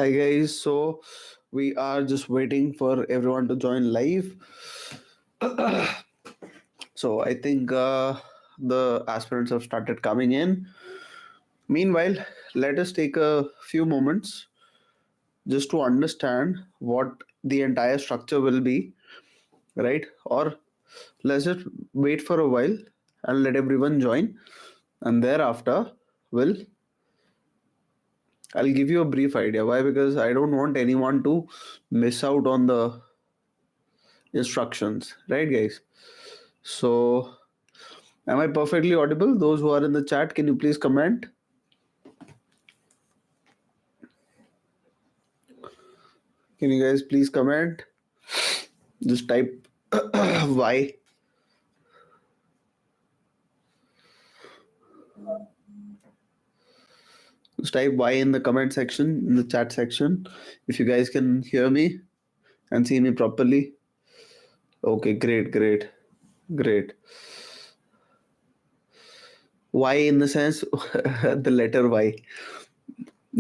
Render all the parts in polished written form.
Hi guys. So we are just waiting for everyone to join live. So I think the aspirants have started coming in. Meanwhile, let us take a few moments just to understand what the entire structure will be, right? Or let's just wait for a while and let everyone join, and thereafter we'll I'll give you a brief idea. Why? Because I don't want anyone to miss out on the instructions, right, guys? So, am I perfectly audible? Those who are in the chat, can you please comment? Can you guys please comment? Just type Y. Just type Y in the comment section, in the chat section, if you guys can hear me and see me properly. Okay, great. Y in the sense, the letter Y.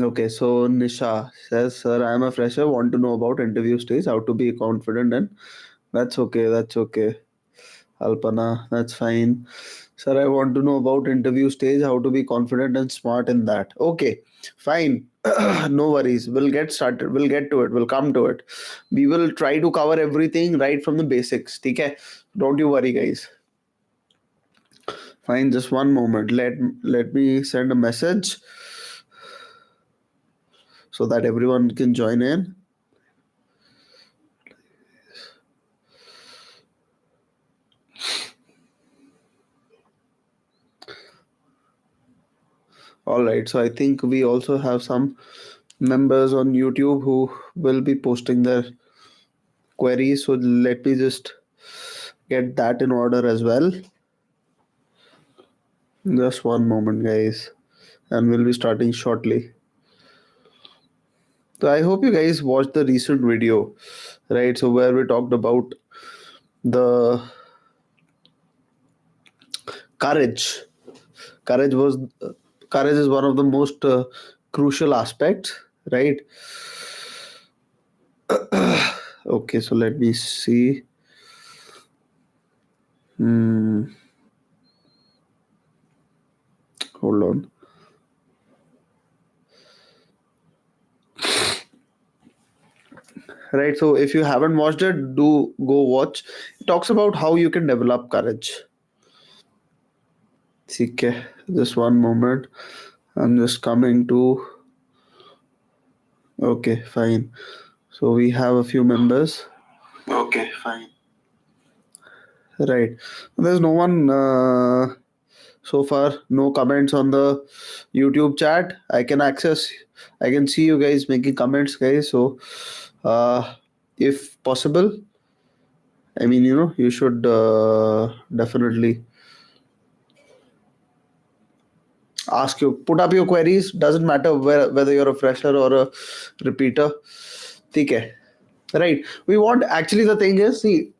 Okay, so Nisha says, Sir, I am a fresher, want to know about interview stage, how to be confident, and that's okay. Alpana, that's fine. Sir, I want to know about interview stage, how to be confident and smart in that. Okay, fine. No worries. We'll get started. We'll get to it. We'll come to it. We will try to cover everything right from the basics. Okay? Don't you worry, guys. Fine, just one moment. Let me send a message so that everyone can join in. All right. So I think we also have some members on YouTube who will be posting their queries. So let me just get that in order as well. Just one moment, guys, and we'll be starting shortly. So I hope you guys watched the recent video, right? So where we talked about the courage. Courage was courage is one of the most crucial aspects, right? Okay, so let me see. Hold on. Right, so if you haven't watched it, do go watch. It talks about how you can develop courage. Okay, just one moment. I'm just coming to. Okay, fine. So we have a few members. Okay, fine. Right. There's no one so far, no comments on the YouTube chat. I can see you guys making comments, guys. So, if possible, I mean, you should definitely put up your queries. Doesn't matter whether you're a fresher or a repeater. Okay. Right. We want, actually, the thing is, see,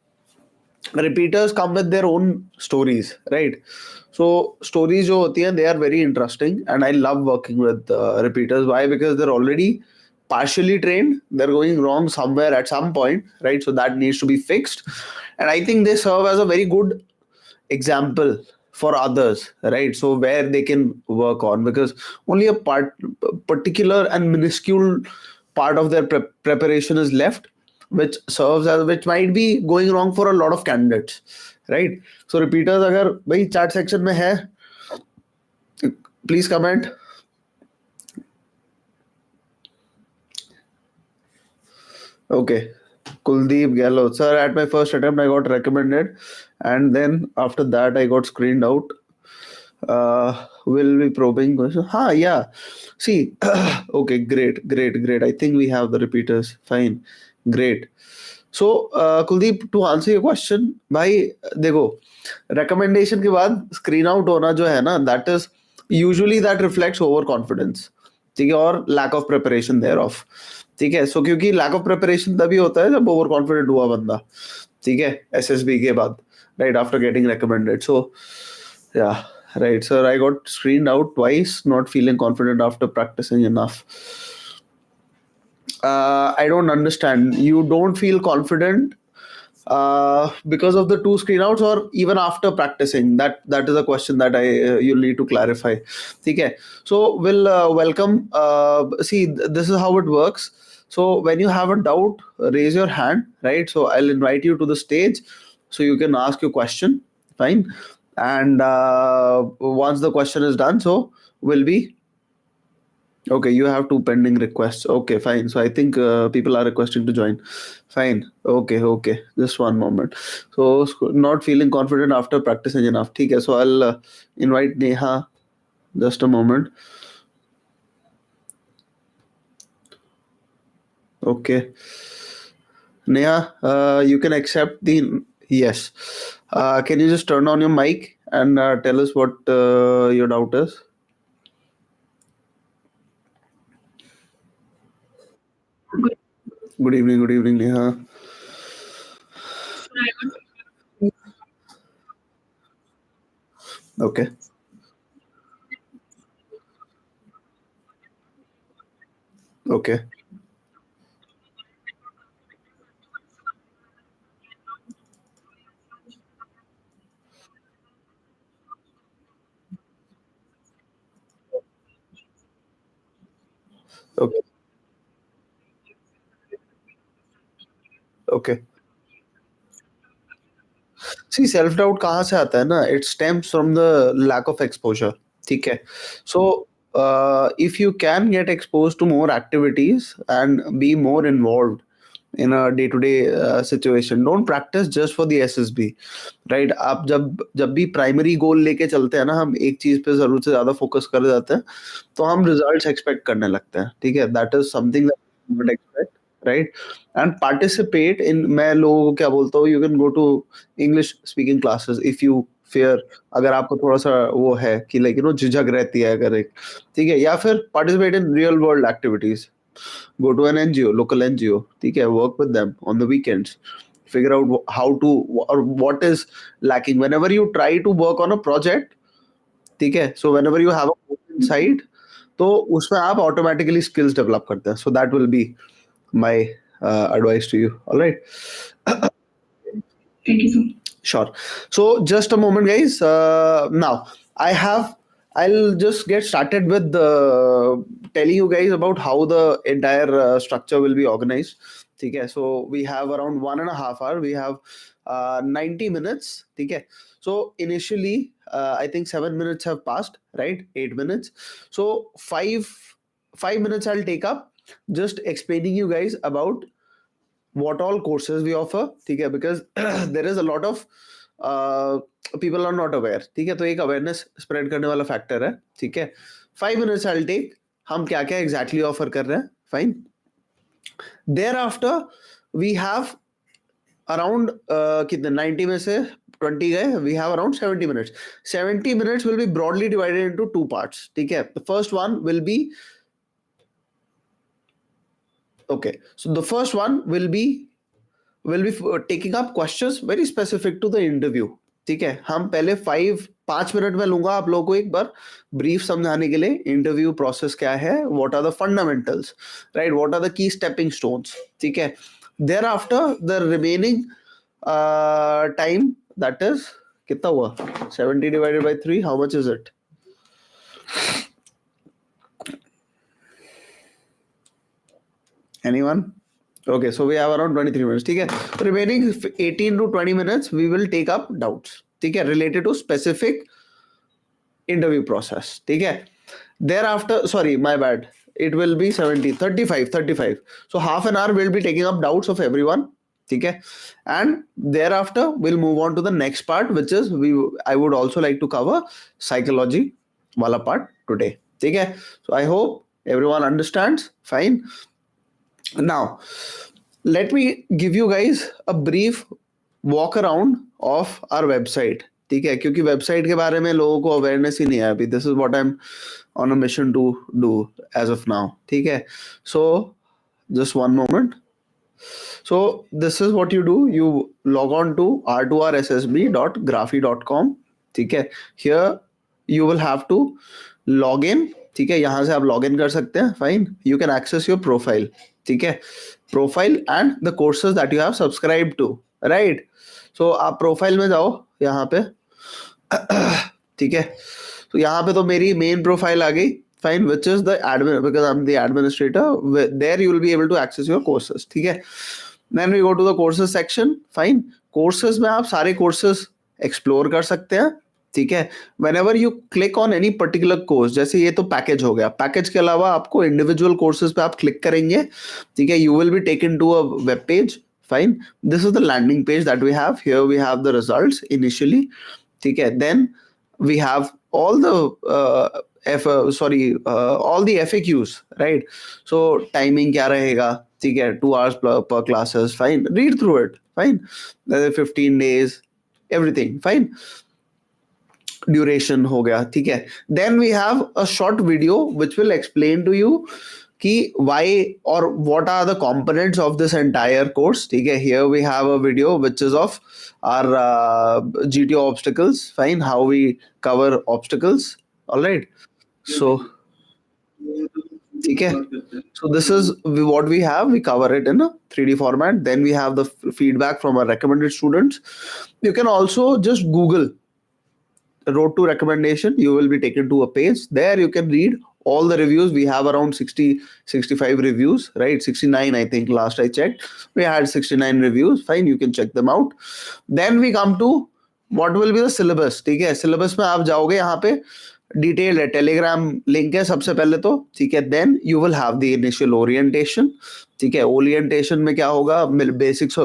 repeaters come with their own stories, right? So stories jo hoti hain, they are very interesting, and I love working with repeaters. Why? Because they're already partially trained. They're going wrong somewhere at some point, right? So that needs to be fixed, and I think they serve as a very good example for others, right? So where they can work on, because only a particular and minuscule part of their preparation is left, which might be going wrong for a lot of candidates, right? So repeaters, agar bhai chat section mein hai, please comment. Okay. Kuldeep Gehlot. Sir, at my first attempt, I got recommended, and then after that, I got screened out. Will be probing question. Yeah. See, okay, great. I think we have the repeaters. Fine, great. So, Kuldeep, to answer your question, भाई देखो recommendation के बाद screen out होना जो है ना, that is usually that reflects overconfidence, ठीक है, और lack of preparation thereof, ठीक है. So क्योंकि lack of preparation तभी होता है जब overconfident हुआ बंदा, ठीक है, SSB के बाद, right after getting recommended. So yeah, right, sir, I got screened out twice, not feeling confident after practicing enough. I don't understand. You don't feel confident because of the two screen outs, or even after practicing? That is a question that I you'll need to clarify. Okay. So we'll welcome. See, this is how it works. So when you have a doubt, raise your hand. Right. So I'll invite you to the stage, so you can ask your question. Fine. And once the question is done, so we'll be okay. You have two pending requests. Okay, fine. So I think people are requesting to join. Fine. Okay, okay. Just one moment. So not feeling confident after practicing enough. Okay. So I'll invite Neha. Just a moment. Okay. Neha, you can accept the yes. Can you just turn on your mic and tell us what your doubt is? Good evening. Good evening, Neha. Okay. Okay. Okay. Okay. See self doubt कहाँ से आता है ना, it stems from the lack of exposure. ठीक है. So if you can get exposed to more activities and be more involved in a day to day situation, don't practice just for the SSB. Right. आप जब भी primary goal लेके चलते हैं ना, हम एक चीज पे जरूरत से ज्यादा फोकस कर जाते हैं, तो हम रिजल्ट्स एक्सपेक्ट करने लगते हैं. ठीक है. That is something that would expect. Right. And participate in, मैं लोगों को क्या बोलता हूँ, you can go to English speaking classes if you fair. अगर आपको थोड़ा सा वो है कि लाइक झिझक रहती है अगर एक. ठीक है. या फिर participate in real world activities. Go to an NGO, local NGO. ठीक है. Work with them on the weekends. Figure out how to, or what is lacking. Whenever you try to work on a project, ठीक है. So whenever you have a goal in sight, तो उसमें आप automatically skills develop करते हैं. So that will be my advice to you. All right. Thank you so much. Sure. So just a moment, guys. Now I have. I'll just get started with telling you guys about how the entire structure will be organized. Okay. So we have around 1.5 hours. We have 90 minutes. Okay. So initially, I think 7 minutes have passed. Right. 8 minutes. So five minutes I'll take up just explaining you guys about what all courses we offer. ठीक है. Because there is a lot of uh, people are not aware. ठीक है. तो एक awareness spread करने वाला factor है. ठीक है. 5 minutes I'll take. हम क्या क्या exactly offer कर रहे हैं. Fine. Thereafter we have around कितने 90 में से 20 गए. We have around 70 minutes. 70 minutes will be broadly divided into two parts. ठीक है. The first one will be okay. So the first one will be taking up questions very specific to the interview. ठीक है. हम पहले 5 minute में लूंगा आप लोगों को एक बार ब्रीफ समझाने के लिए इंटरव्यू प्रोसेस क्या है, what are the fundamentals, right, what are the key stepping stones. ठीक है. Thereafter the remaining time, that is कितना हुआ, 70 divided by 3, how much is it? Anyone? Okay, so we have around 23 minutes. ठीक है. Remaining 18 to 20 minutes, we will take up doubts. ठीक है, related to specific interview process. ठीक है. Thereafter, sorry, my bad. It will be 70, 35. So half an hour we'll be taking up doubts of everyone. ठीक है. And thereafter we'll move on to the next part, which is I would also like to cover psychology वाला part today. ठीक है. So I hope everyone understands. Fine. Now, let me give you guys a brief walk around of our website. ठीक है. क्योंकि website के बारे में लोगों को अवेयरनेस ही नहीं है अभी. This is what I am on a mission to do as of now. ठीक है. So just one moment. So this is what you do. You log on to r2rssb.graphy.com. ठीक है. Here you will have to log in. ठीक है. यहाँ से आप log in कर सकते हैं. Fine. You can access your profile. ठीक है, profile and the courses that you have subscribe to, right. So आप प्रोफाइल में जाओ यहाँ पे, ठीक है, तो यहाँ पे तो मेरी मेन प्रोफाइल आ गई, fine, which is the admin, because I am the administrator, there you will be able to access your courses, ठीक है। Then we go to the courses section, fine. Courses में आप सारे कोर्सेज एक्सप्लोर कर सकते हैं, ठीक है। When ever you click on any particular course, जैसे ये तो पैकेज हो गया, पैकेज के अलावा आपको इंडिविजुअल कोर्सेज पे आप क्लिक करेंगे, ठीक है, you will be taken to a web page, fine. This is the landing page that we have here, we have the results initially, ठीक है। Then we have all the all the FAQs, right? So timing क्या रहेगा, ठीक है, 2 hours per classes, fine, read through it, fine, 15 days, everything fine, duration हो गया, ठीक है। Then we have a short video which will explain to you कि why और what are the components of this entire course, ठीक है। Here we have a video which is of our GTO obstacles, fine, how we cover obstacles, alright. So ठीक है, so this is what we have, we cover it in a 3D format. Then we have the feedback from our recommended students. You can also just Google road to recommendation, you will be taken to a page. There you can read all the reviews. We have around 65 reviews, right? 69, I think, last I checked. We had 69 reviews. Fine, you can check them out. Then we come to what will be the syllabus, ठीक है। syllabus में आप जाओगे, यहाँ पे detail है, Telegram link है सबसे पहले तो, ठीक है। Then you will have the initial orientation, ठीक है। ओरिएंटेशन में क्या होगा, basics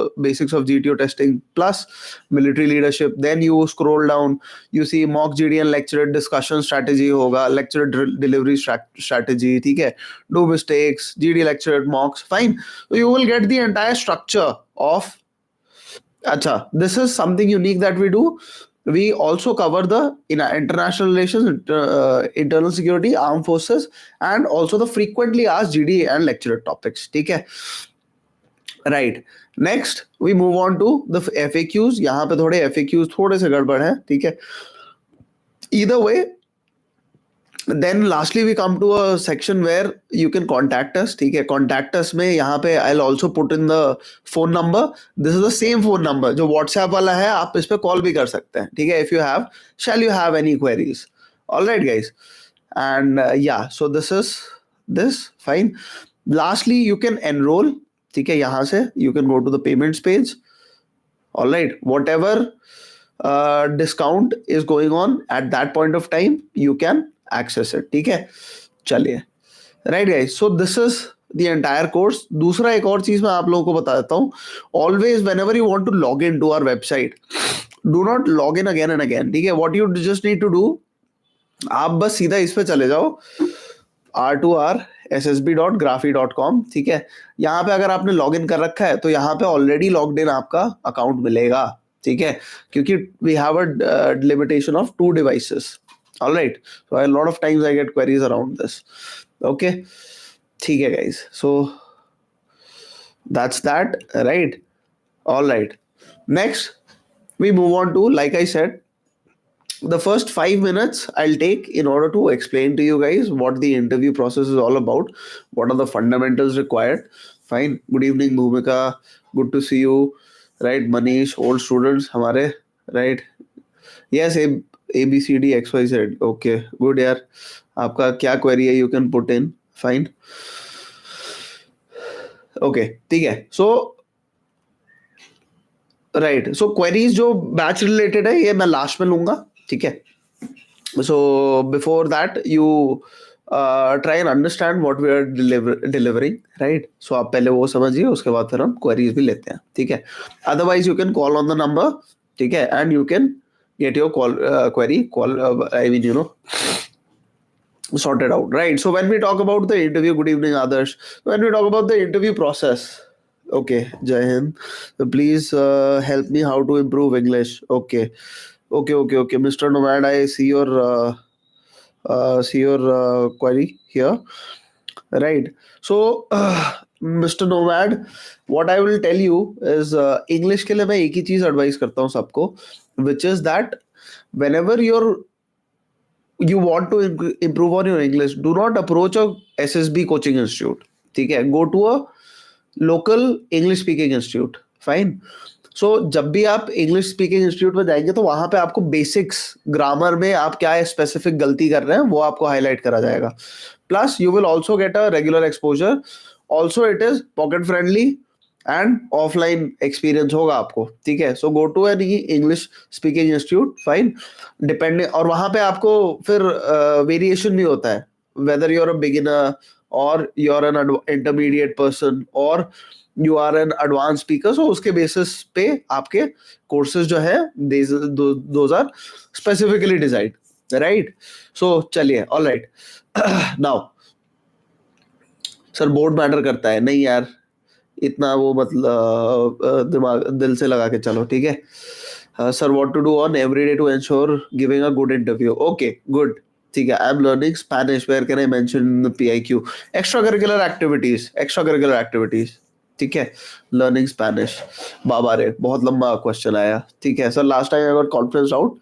of GTO testing plus military leadership. Then you scroll down, you see mock GDN lecture discussion strategy होगा, लेक्चर डिलीवरी स्ट्रेटेजी, ठीक है, do mistakes, GD lecture mocks, fine. so you will get the entire structure of, acha, this is something unique that we do. We also cover the international relations, internal security, armed forces, and also the frequently asked GD and lecturer topics, ठीक है, right. Next we move on to the FAQs. यहाँ पे थोड़े FAQs थोड़े से गड़बड़ है, ठीक है। Either way, then lastly we come to a section where you can contact us, ठीक है। contact us में यहाँ पे I'll also put in the phone number. This is the same phone number जो WhatsApp वाला है, आप इस पे कॉल भी कर सकते हैं, ठीक है। if you have, shall you have any queries, all right guys, and yeah, so this is this, fine. Lastly you can enroll, ठीक है, यहाँ से you can go to the payments page, all right, whatever discount is going on at that point of time you can access it, ठीक है। चलिए, right guys, so this is the entire course. दूसरा एक और चीज मैं आप लोगों को बता देता हूँ, always whenever you want to log in to our website, do not log in again and again, ठीक है। What you just need to do, आप बस सीधा इस पे चले जाओ, r2rssb.graphy.com, ठीक है। यहाँ पे अगर आपने लॉग इन कर रखा है तो यहाँ पे ऑलरेडी लॉग्ड इन आपका अकाउंट मिलेगा, ठीक है, क्योंकि we have a limitation of 2 devices. All right, so a lot of times I get queries around this, okay, ठीक है guys, so that's that, right? All right, next we move on to, like I said, the first 5 minutes I'll take in order to explain to you guys what the interview process is all about, what are the fundamentals required. Fine, good evening Bhumika, good to see you, right? Manish, old students हमारे, right? Yes, ABCDXYZ, okay, good यार, आपका क्या query है, you can put in, fine, okay, ठीक है। So right, so queries जो batch related है ये मैं लास्ट में लूंगा, ठीक है। So before that you try and understand what we are delivering, right. So आप पहले वो समझिए, उसके बाद फिर हम क्वेरीज भी लेते हैं, ठीक है। Otherwise you can call on the number, ठीक है, and you can get your query, I mean, you know, sorted out, right? So when we talk about the interview, good evening others, when we talk about the interview process, okay, Jai Hind, so please help me how to improve English, okay, Mr. Nomad, I see your query here, right? So Mr. Nomad, what I will tell you is English के लिए मैं एक ही चीज advice करता हूँ सबको, which is that whenever you want to improve on your English, do not approach a SSB coaching institute, ठीक है। go to a local English speaking institute, fine. So जब भी आप इंग्लिश स्पीकिंग इंस्टीट्यूट में जाएंगे तो वहां पे आपको बेसिक्स ग्रामर में आप क्या स्पेसिफिक गलती कर रहे हैं वो आपको हाईलाइट करा जाएगा। Plus you will also get a regular exposure, also it is pocket friendly and offline experience होगा आपको, ठीक है। So go to an English speaking institute, fine. Depend, और वहां पे आपको फिर वेरिएशन भी होता है, whether you are a beginner और you are an intermediate person और you are an advance speaker. So उसके बेसिस पे आपके कोर्सेज जो है those are specifically design, right. So चलिए, all right. Now sir board matter करता है, नहीं यार इतना वो मतलब दिमाग दिल से लगा के चलो, ठीक है। Sir what to do on every day to ensure giving a good interview, okay good, ठीक है। I am learning Spanish, where can I mention PIQ, extra curricular activities, extra curricular activities, ठीक है। लर्निंग स्पेनिश, बाबा रे बहुत लंबा question आया, ठीक है। Sir last time I got conference out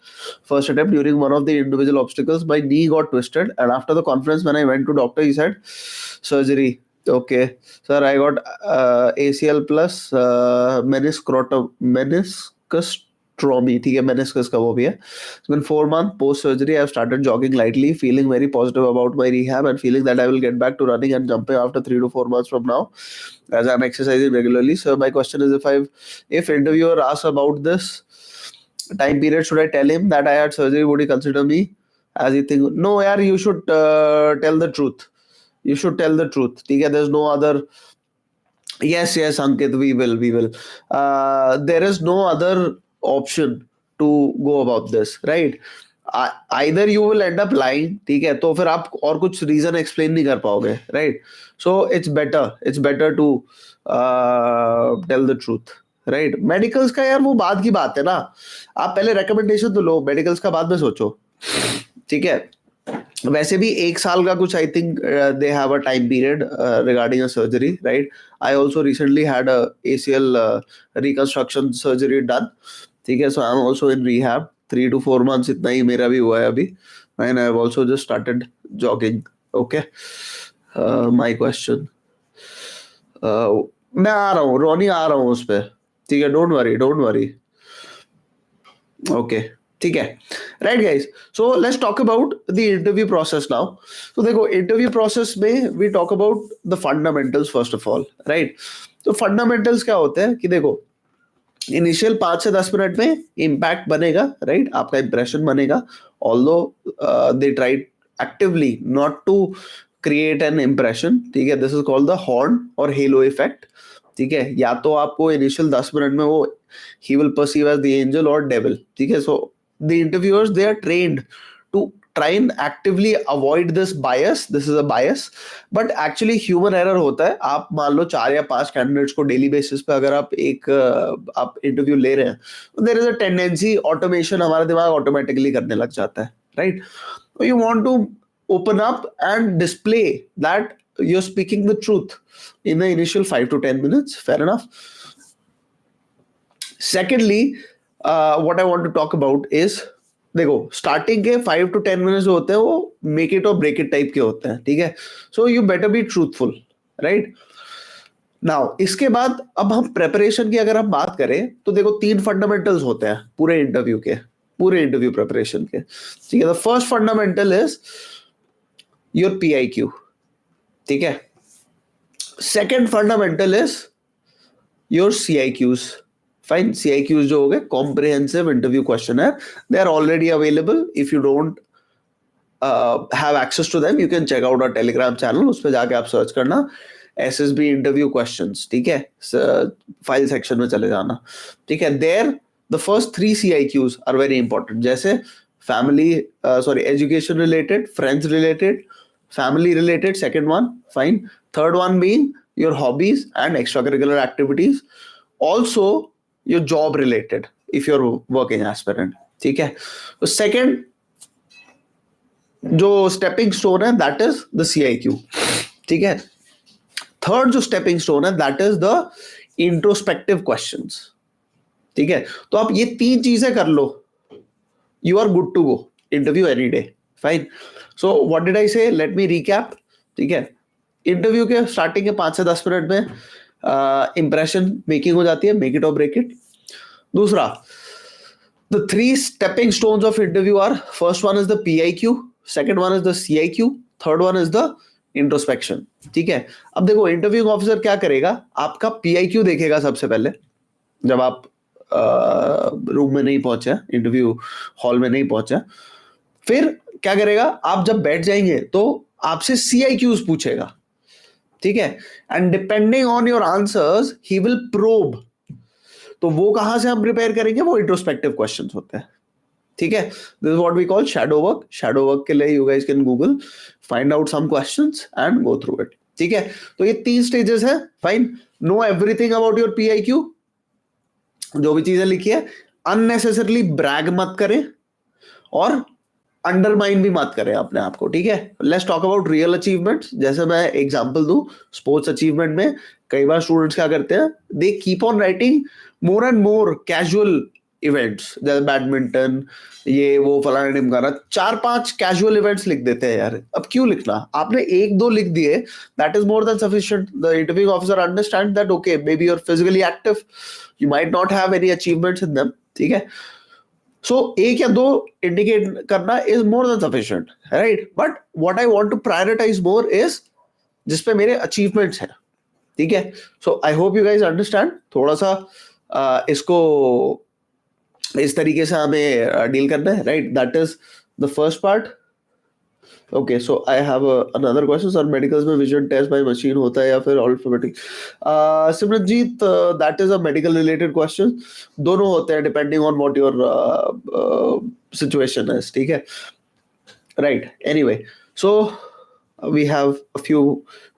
first attempt during one of the individual obstacles my knee got twisted and after the conference when I went to doctor he said surgery, okay. Sir, I got ACL plus meniscustromy, ठीक है, meniscus का वो भी है। It's been 4 months post surgery. I've started jogging lightly, feeling very positive about my rehab and feeling that I will get back to running and jumping after 3 to 4 months from now, as I'm exercising regularly. So my question is, if interviewer asks about this time period, should I tell him that I had surgery? Would he consider me as he think? No, yaar, you should tell the truth. You should tell the truth, ठीक है। there's no other, yes Ankit, we will there is no other option to go about this, right? Either you will end up lying, ठीक है, तो फिर आप और कुछ reason explain नहीं कर पाओगे, right. So it's better to tell the truth, right. Medicals का यार वो बाद की बात है ना, आप पहले रिकमेंडेशन तो लो, मेडिकल्स का बाद में सोचो, ठीक है। वैसे भी 1 साल का कुछ I think they have a time period regarding a surgery, right. I also recently had a ACL reconstruction surgery done, ठीक है। So I am also in rehab 3 to 4 months, इतना ही मेरा भी हुआ है अभी, and I have also just started jogging, okay. My question, मैं आ रहा हूँ रोनी, आ रहा हूँ उस पर, ठीक है, डोंट वरी, ओके, ठीक है, right guys. So let's talk about the interview process now. तो देखो इंटरव्यू प्रोसेस में we talk about the fundamentals first of all, right. तो फंडामेंटल्स क्या होते हैं कि देखो इनिशियल 5 से 10 मिनट में इम्पैक्ट बनेगा, राइट, आपका इंप्रेशन बनेगा, although they tried actively not to create an impression, ठीक है। This is called the horn और हेलो इफेक्ट, ठीक है। या तो आपको इनिशियल 10 मिनट में वो he will perceive as the angel or devil, ठीक है। so the interviewers, they are trained to try and actively avoid this bias, this is a bias, but actually human error होता है। आप मान लो 4 या 5 candidates को डेली बेसिस पे अगर आप आप इंटरव्यू ले रहे हैं, there is a tendency, automation हमारा दिमाग ऑटोमेटिकली करने लग जाता है, right. you want to open up and display that you're speaking the truth in the initial 5 to 10 minutes, fair enough. Secondly what I want to talk about is, देखो starting के 5 to 10 minutes जो होते हैं वो make it और break it type के होते हैं, ठीक है। So you better be truthful, right. Now इसके बाद अब हम प्रेपरेशन की अगर हम बात करें तो देखो 3 फंडामेंटल्स होते हैं पूरे इंटरव्यू के, पूरे इंटरव्यू प्रेपरेशन के, ठीक है। The first fundamental is your PIQ, ठीक है। Second fundamental is your CIQs, fine। CIQs जो हो गए comprehensive interview questionnaire, they are already available. If you don't have access to them, you can check out our Telegram channel, उस पे जाके आप search करना SSB interview questions, ठीक है। फाइल सेक्शन में चले जाना, ठीक है। There the first 3 CIQs are very important, जैसे family education related, friends related, family related, second one, fine। Third one being your hobbies and extracurricular activities, also your job related if you're working aspirant, ठीक है। तो second जो stepping stone है that is the CIQ, ठीक है। Third जो stepping stone है that is the introspective questions, ठीक है। तो आप ये 3 चीजें कर लो, you are good to go interview any day, fine. So what did I say, let me recap, ठीक है। इंटरव्यू के स्टार्टिंग के 5 से 10 मिनट में इंप्रेशन मेकिंग हो जाती है, मेक इट और ब्रेक इट। दूसरा, the three stepping stones of interview are, first one is the PIQ, second one is the CIQ, third one is the introspection. ठीक है, अब देखो इंटरव्यू ऑफिसर क्या करेगा, आपका PIQ देखेगा सबसे पहले, जब आप रूम में नहीं पहुंचे, इंटरव्यू हॉल में नहीं पहुंचे। फिर क्या करेगा, आप जब बैठ जाएंगे तो आपसे CIQs पूछेगा। ठीक है, and depending on your answers he will probe. तो वो कहां से हम प्रिपेयर करेंगे, वो इंट्रोस्पेक्टिव क्वेश्चंस होते हैं। ठीक है, this is what we call shadow work. Shadow work के लिए you guys can Google, find out some questions and go through it. ठीक है, तो ये 3 स्टेजेस है। Fine, know everything about your PIQ, जो भी चीजें लिखी है, अननेसेसरली ब्रैग मत करें और अंडरमाइन भी मत करें अपने आप को। ठीक है, let's talk about real achievements. जैसे मैं एग्जांपल दूं, स्पोर्ट्स अचीवमेंट में कई बार स्टूडेंट्स क्या करते हैं, they keep on writing more and more casual events, जैसे बैडमिंटन, ये वो फलाना ढिमकाना, 4-5 कैजुअल इवेंट्स लिख देते हैं यार। अब क्यों लिखना, आपने 1-2 लिख दिए, that is more than sufficient. The interview officer understand that okay may be you are physically active, you might not have any achievements in them. ठीक है, सो एक या दो इंडिकेट करना is more than sufficient, right? But what I want to prioritize more is जिसपे मेरे achievements हैं। ठीक है, so I hope you guys understand. थोड़ा सा इसको इस तरीके से हमें डील करना है, right? That is the first part. Okay, so I have another question, sir medicals में विजन टेस्ट बाय मशीन होता है या फिर automatic? Simranjeet, that is a medical related question. दोनों होते हैं depending on what your situation है। ठीक है, right? Anyway, so we have a few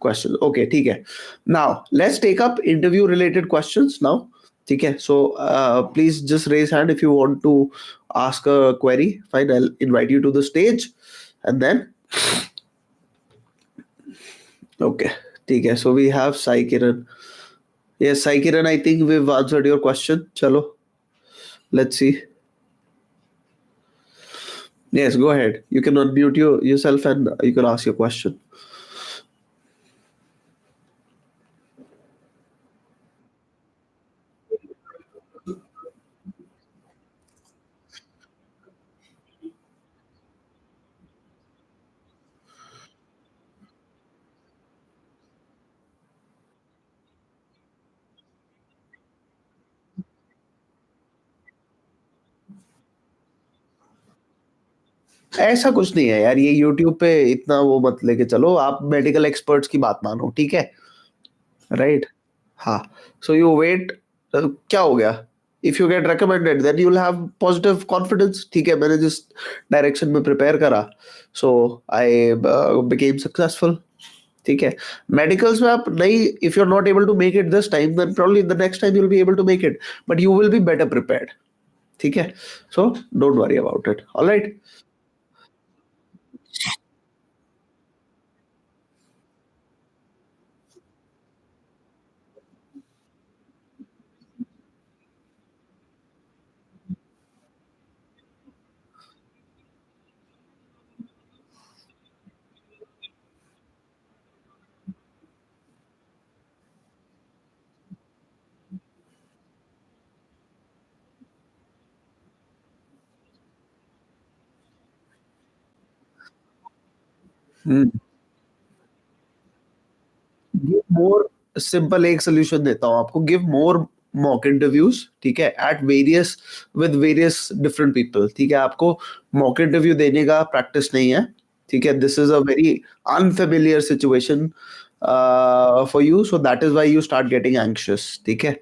questions. Okay, ठीक है, now let's take up interview related questions now. ठीक है, so please just raise hand if you want to ask a query. Fine, I'll invite you to the stage and then okay, ठीक है, so we have Sai Kiran. Yes, Sai Kiran, I think we've answered your question. Chalo, let's see. Yes, go ahead, you can unmute yourself and you can ask your question. ऐसा कुछ नहीं है यार, ये YouTube पे इतना वो मत लेके चलो, आप मेडिकल एक्सपर्ट्स की बात मानो। ठीक है, राइट? हाँ, सो यू वेट। क्या हो गया, if you get recommended then you will have positive confidence. ठीक है, मैंने जिस डायरेक्शन में प्रिपेयर करा, सो आई बिकेम सक्सेसफुल। ठीक है, मेडिकल्स में आप नहीं, if you are not able to make it this time then probably the next time you will be able to make it, but you will be better prepared. ठीक है, so don't worry about it. Alright, give more, simple एक solution देता हूँ आपको, give more mock interviews. ठीक है, at various with various different people. ठीक है, आपको मॉक इंटरव्यू देने का प्रैक्टिस नहीं है। ठीक है, this is a very unfamiliar situation for you, so that is why you start getting anxious. ठीक है,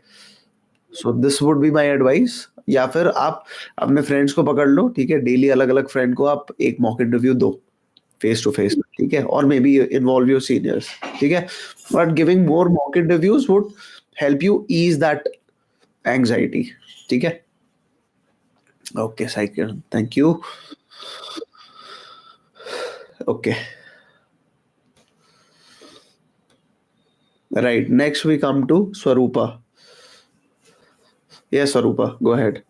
so this would be my advice. या फिर आप अपने फ्रेंड्स को पकड़ लो। ठीक है, डेली अलग अलग फ्रेंड को आप एक मॉक इंटरव्यू दो, फेस टू फेस। ठीक है, और may be involve your seniors. ठीक है, but giving more mock interviews would help you ease that anxiety. ठीक है, okay cycle, thank you. Okay, right, next we come to Swarupa. Yes Swarupa, go ahead.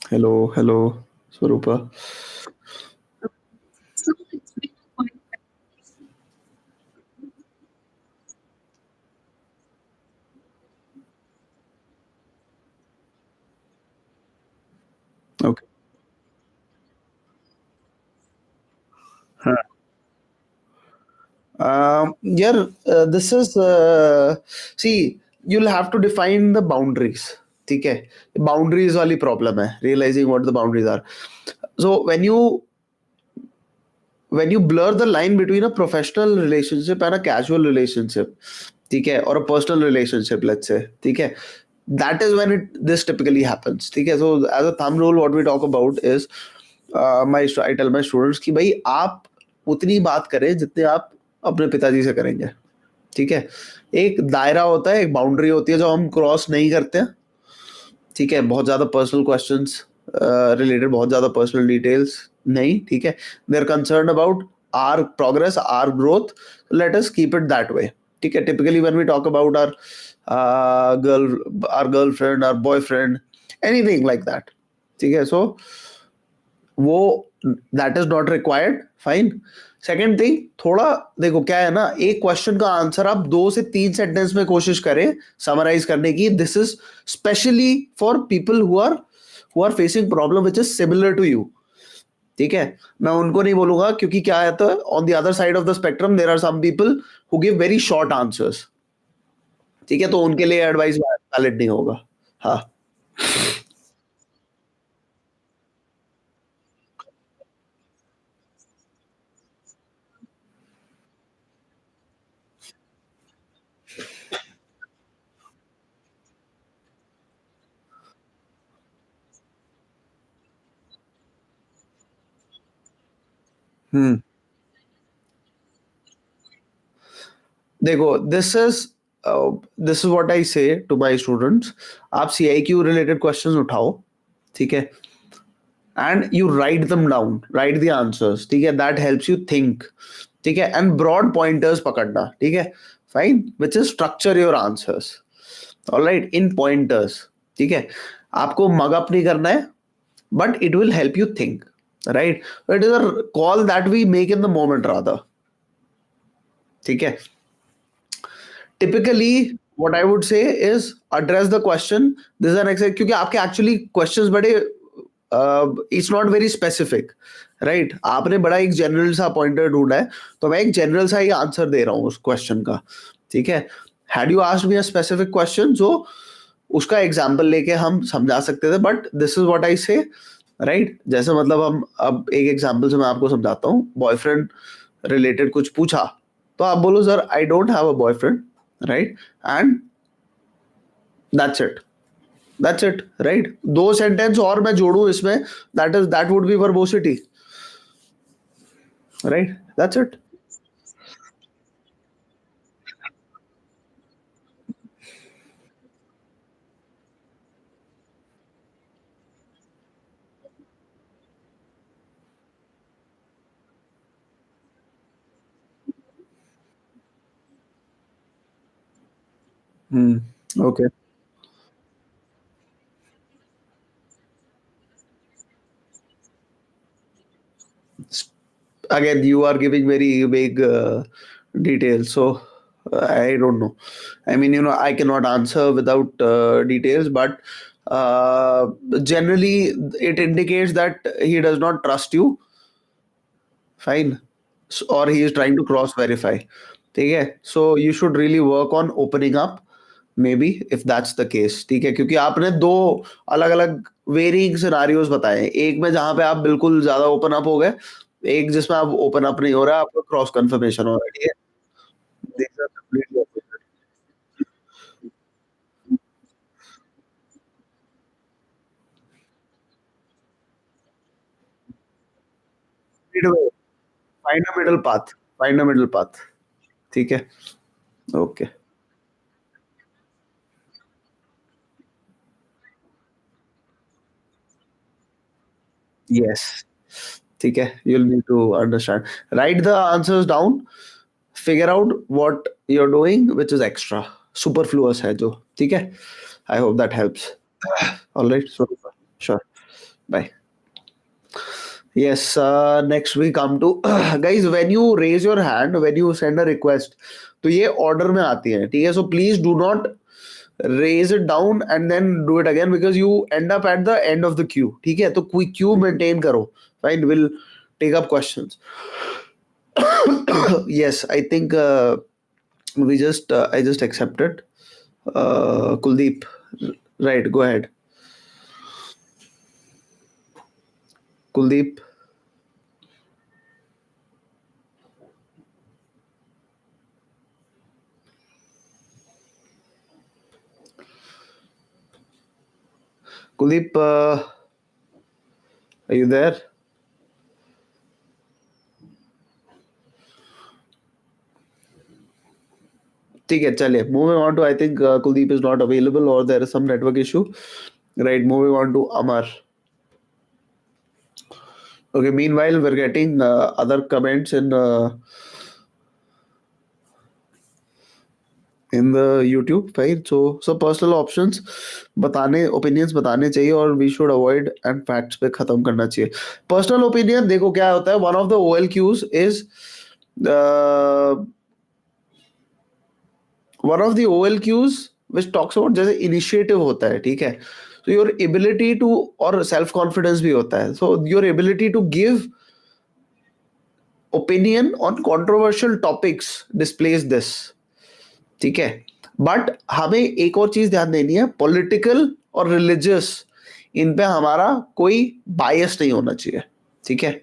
Hello hello. Swarupa. Okay. Huh. Yeah, this is see, you'll have to define the boundaries. ठीक है, boundaries वाली problem है, realizing what the boundaries are. So when you blur the line between a professional relationship and a casual relationship, ठीक है, or a personal relationship, let's say, ठीक है, that is when this typically happens. ठीक है, so as a thumb rule, what we talk about is I tell my students कि भाई आप उतनी बात करें जितने आप अपने पिताजी से करेंगे. ठीक है, एक दायरा होता है, एक बाउंड्री होती है जो हम क्रॉस नहीं करते हैं. ठीक है, बहुत ज्यादा पर्सनल क्वेश्चंस रिलेटेड, बहुत ज्यादा पर्सनल डिटेल्स नहीं. ठीक है, they are concern about our progress, our growth, let us keep it that way. ठीक है, typically when we talk about girlfriend, or boyfriend, anything like that. ठीक है, सो वो that is not required. Fine. Second thing, थोड़ा देखो क्या है ना, एक क्वेश्चन का आंसर आप 2 से 3 सेंटेंस में कोशिश करें समराइज करने की. This is specially for people who are facing problem which is similar to you. ठीक है, मैं उनको नहीं बोलूंगा, क्योंकि क्या है, तो on the other side of the spectrum there are some people who give very short answers. ठीक है, तो उनके लिए एडवाइस वैलिड नहीं होगा. हाँ. हम्म. देखो, दिस इज व्हाट आई से टू माय स्टूडेंट्स. आप CIQ रिलेटेड क्वेश्चंस उठाओ. ठीक है, and you write them down, right the answers. ठीक है, दैट हेल्प्स यू थिंक. ठीक है, एंड ब्रॉड पॉइंटर्स पकड़ना. ठीक है, fine, which is structure your answers. Alright, in pointers. ठीक है, आपको मग अप नहीं करना है, but it will help you think. Right, it is a call that we make in the moment rather. ठीक है, typically what I would say is address the question. This is an exercise, क्योंकि आपके actually questions बड़े it's not very specific, right? आपने बड़ा एक general सा pointer ढूंढा है, तो मैं एक जनरल सा ही आंसर दे रहा हूँ उस क्वेश्चन का. ठीक है, had you asked me a specific question, so उसका एग्जाम्पल लेके हम समझा सकते थे, बट दिस इज व्हाट आई से. राइट, जैसे मतलब हम अब एक एग्जाम्पल से मैं आपको समझाता हूँ. बॉयफ्रेंड रिलेटेड कुछ पूछा, तो आप बोलो sir I don't have a boyfriend. Right, and that's it. That's it. Right, 2 sentence और मैं जोड़ू इसमें, that would be verbosity. Right, that's it. Okay. Again, you are giving very vague details, so I don't know. I mean, I cannot answer without details, but generally it indicates that he does not trust you. Fine. Or he is trying to cross verify. ठीक है, so you should really work on opening up, maybe, if that's the case. ठीक है, क्योंकि आपने दो अलग अलग varying scenarios बताए हैं. एक में जहां पे आप बिल्कुल ज्यादा ओपन अप हो गए, एक जिसमें आप ओपन अप नहीं हो रहा है, आपको क्रॉस कंफर्मेशन हो रहा है. ठीक है, These are completely opposite. Midway. Find a middle path. Find a middle path. ठीक है. ओके. Yes. ठीक है, you'll need to understand. Write the answers down. Figure out what you're doing, which is extra. Superfluous है जो. ठीक है. I hope that helps. All right. So, sure. Bye. Yes, next we come to guys, when you raise your hand, when you send a request, तो ये order में आती है, ठीक है? So please do not raise it down and then do it again because you end up at the end of the queue, ठीक है? तो कोई queue maintain करो, fine? We'll take up questions. Yes, I think I just accepted. Kuldeep, right? Go ahead, Kuldeep. Kuldeep, are you there? ठीक है चलिए moving on to I think Kuldeep is not available or there is some network issue. Right, moving on to Amar. Okay, meanwhile we're getting other comments in the YouTube, right? So personal options बताने opinions बताने चाहिए और we should avoid and facts पे खत्म करना चाहिए. Personal opinion देखो क्या होता है, one of the OLQs is uh, one of the OLQs which talks about जैसे initiative होता है, ठीक है? So your ability to और self confidence भी होता है. So your ability to give opinion on controversial topics displays this, ठीक है? बट हमें एक और चीज ध्यान देनी है, पॉलिटिकल और रिलीजियस इन पे हमारा कोई बायस नहीं होना चाहिए, ठीक है?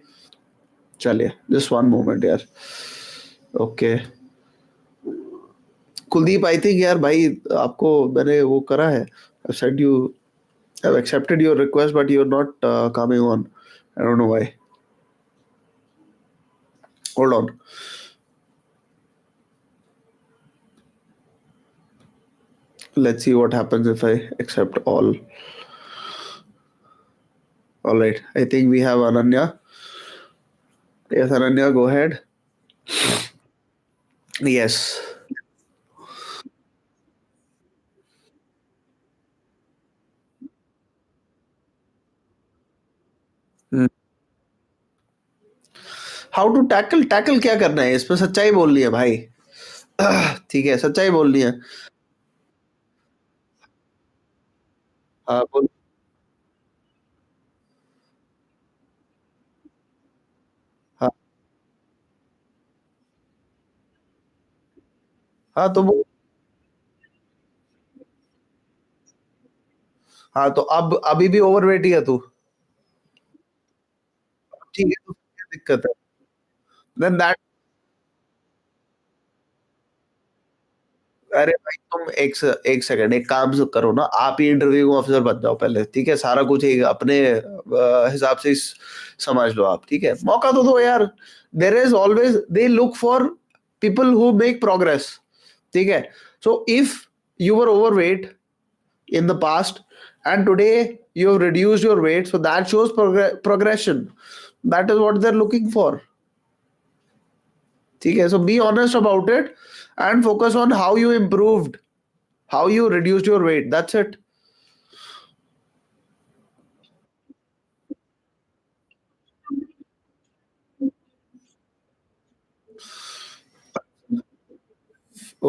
चलिए जस्ट वन मोमेंट यार. ओके कुलदीप, आई थिंक यार भाई आपको मैंने वो करा है, send you, I've accepted your request but you're not coming on. I don't know why. Hold on. Let's see what happens if I accept all. All right. I think we have Ananya. Yes, Ananya, go ahead. Yes. How to tackle क्या करना है इसमें, सच्चाई बोलनी है भाई. ठीक है, सच्चाई बोलनी है. हाँ बोल. हाँ. हाँ तो वो. हाँ तो अब अभी भी ओवरवेट ही है तू. ठीक है तो क्या दिक्कत है? Then that. अरे भाई तुम एक सेकंड, एक काम से करो ना, आप ही इंटरव्यू ऑफिसर बन जाओ पहले, ठीक है? सारा कुछ एक अपने हिसाब से समझ लो आप, ठीक है? मौका तो दो यार. There is always they look for people who make progress, ठीक है? So if you were overweight in the past and today you have reduced your weight, so that shows progression. That is what they're looking for, ठीक है? So be honest about it and focus on how you improved, how you reduced your weight, that's it.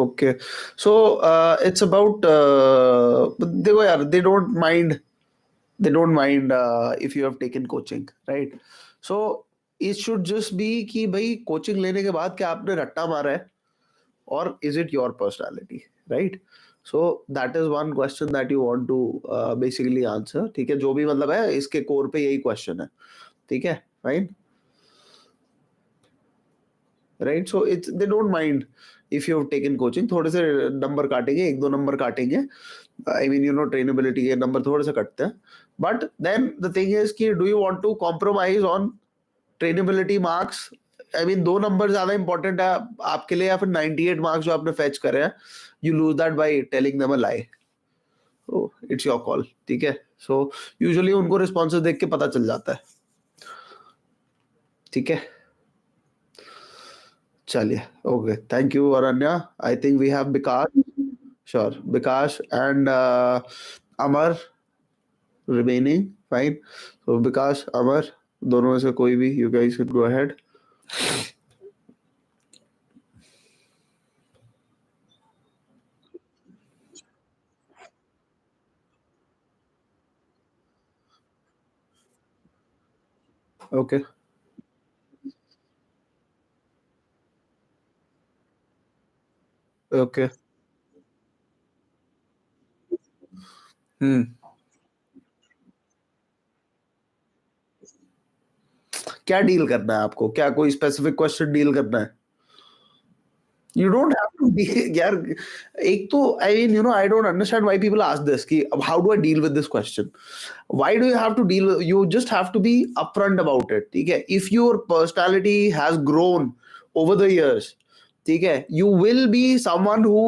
Okay, so it's about देखो यार, they don't mind if you have taken coaching, right? So it should just be कि भाई coaching लेने के बाद क्या आपने रट्टा मारा है, or is it your personality, right? So that is one question that you want to basically answer, ठीक है? जो भी मतलब है इसके कोर पे यही क्वेश्चन है, ठीक है? Fine, right? So it's they don't mind if you have taken coaching, थोड़े से नंबर काटेंगे, एक दो नंबर काटेंगे, I mean you know trainability के नंबर थोड़े से कटते हैं, but then the thing is कि do you want to compromise on trainability marks? I mean दो नंबर ज्यादा इंपॉर्टेंट है आपके लिए, या फिर 98 मार्क्स जो आपने फेच करे हैं, you lose that by telling them a lie? It's your call, ठीक है? सो यूजुअली उनको रिस्पॉन्सेज देख के पता चल जाता है, ठीक है? चलिए, okay, thank you Aranya. I think we have Vikas. Sure, Vikas and Amar remaining, fine. So Vikas, Amar, दोनों में से कोई भी, you guys can go ahead. Okay. Okay. हम्म. क्या डील करना है आपको? क्या कोई स्पेसिफिक क्वेश्चन डील करना है? You don't have to be यार. एक तो I mean, I don't understand why people ask this कि अब how do I deal with this question? Why do you have to deal with, you just have to be upfront about it, ठीक है? If your personality has grown over the years, ठीक है, you will be someone who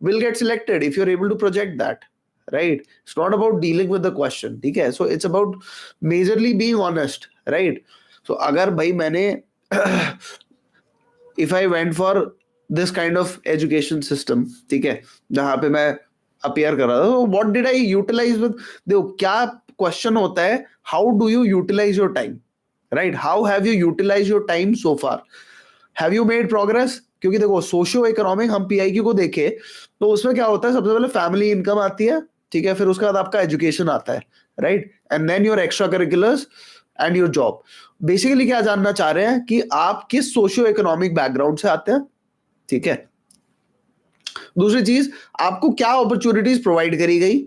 will get selected if you're able to project that, right? It's not about dealing with the question, ठीक है? So it's about majorly being honest, right? So अगर भाई मैंने if I went for this kind of education system, ठीक है, जहां पे मैं अपियर कर रहा था, तो what did I utilise with, देखो क्या क्वेश्चन होता है, how do you utilise your time, right? How have you utilise your time so far? Have you made progress? क्योंकि देखो सोशियो इकोनॉमिक हम पीआईक्यू को देखे तो उसमें क्या होता है, सबसे पहले फैमिली इनकम आती है, ठीक है, फिर उसके बाद आपका एजुकेशन आता है, right, and then your extra curriculars and your job. Basically क्या जानना चाह रहे हैं कि आप किस सोशियो इकोनॉमिक बैकग्राउंड से आते हैं, ठीक है. दूसरी चीज, आपको क्या अपॉर्चुनिटीज प्रोवाइड करी गई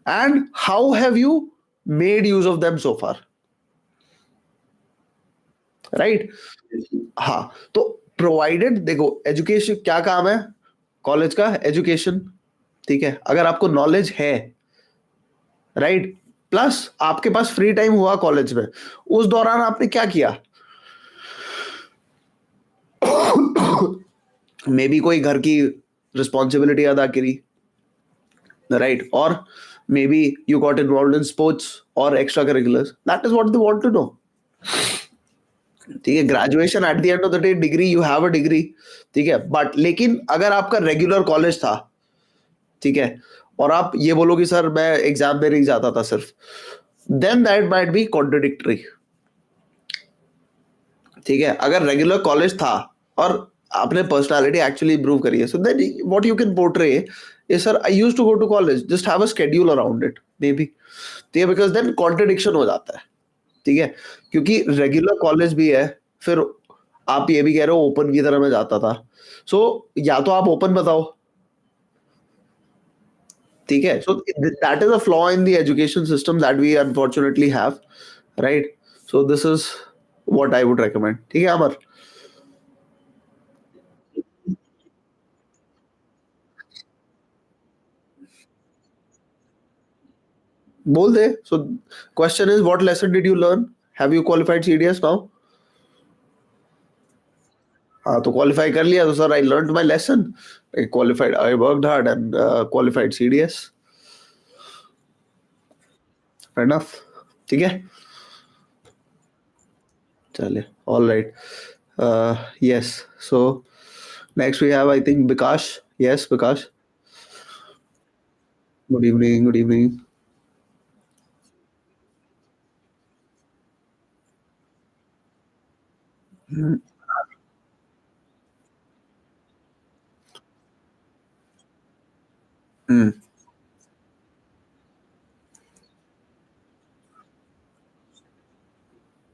and how have you made use of them so far, right? हाँ, तो प्रोवाइडेड, देखो एजुकेशन क्या काम है कॉलेज का? एजुकेशन, ठीक है. अगर आपको नॉलेज है, राइट, प्लस आपके पास फ्री टाइम हुआ कॉलेज में, उस दौरान आपने क्या किया? मे बी कोई घर की रिस्पॉन्सिबिलिटी अदा करी, राइट, और मे be you got involve in sports और extra curriculars. That is what they want to know, ठीक है. Graduation at the end of the day, degree, you have a degree, ठीक है, बट लेकिन अगर आपका रेगुलर कॉलेज था, ठीक है, और आप ये बोलो कि सर मैं एग्जाम देने ही जाता था सिर्फ, then that might be contradictory, ठीक है. अगर रेगुलर कॉलेज था और आपने पर्सनालिटी एक्चुअली इंप्रूव करी है, so then what you can portray is, sir I used to go to college, just have a schedule around it, maybe, ठीक है, बिकॉज देन कॉन्ट्रडिक्शन हो जाता है, ठीक है. क्योंकि रेगुलर कॉलेज भी है, फिर आप ये भी कह रहे हो ओपन की तरह मैं जाता था, सो या तो आप ओपन बताओ, ठीक है. So that is a flaw in the education system that we unfortunately have, right. So this is what I would recommend, ठीक है अमर? बोल दे. So question is what lesson did you learn? Have you qualified CDS now? हाँ, तो qualify कर लिया तो sir I learn my lesson, I qualified, I worked hard and qualified CDS. Fair enough, ठीक है. चलिए, all right. Yes. So next we have I think Vikas. Yes Vikas. Good evening, good evening.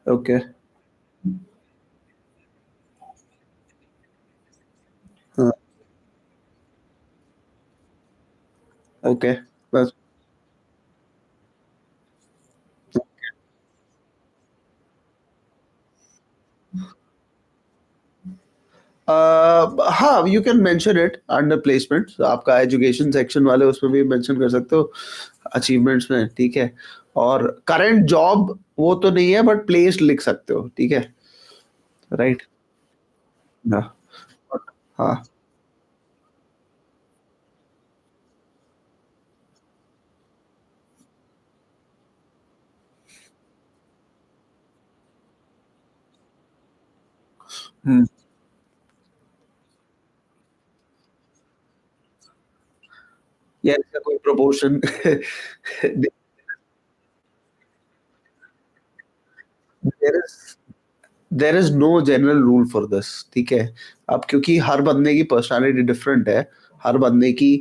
Okay. हाँ. Okay. बस. हाँ, you can mention it under placement, आपका education section वाले उसमें भी मेंशन कर सकते हो अचीवमेंट्स में, ठीक है. और करंट जॉब वो तो नहीं है बट प्लेस लिख सकते हो, ठीक है, राइट. हाँ. हाँ. हम्म. यार इसका कोई proportion there is no general rule for this, ठीक है। अब क्योंकि हर बंदे की पर्सनालिटी डिफरेंट है, हर बंदे की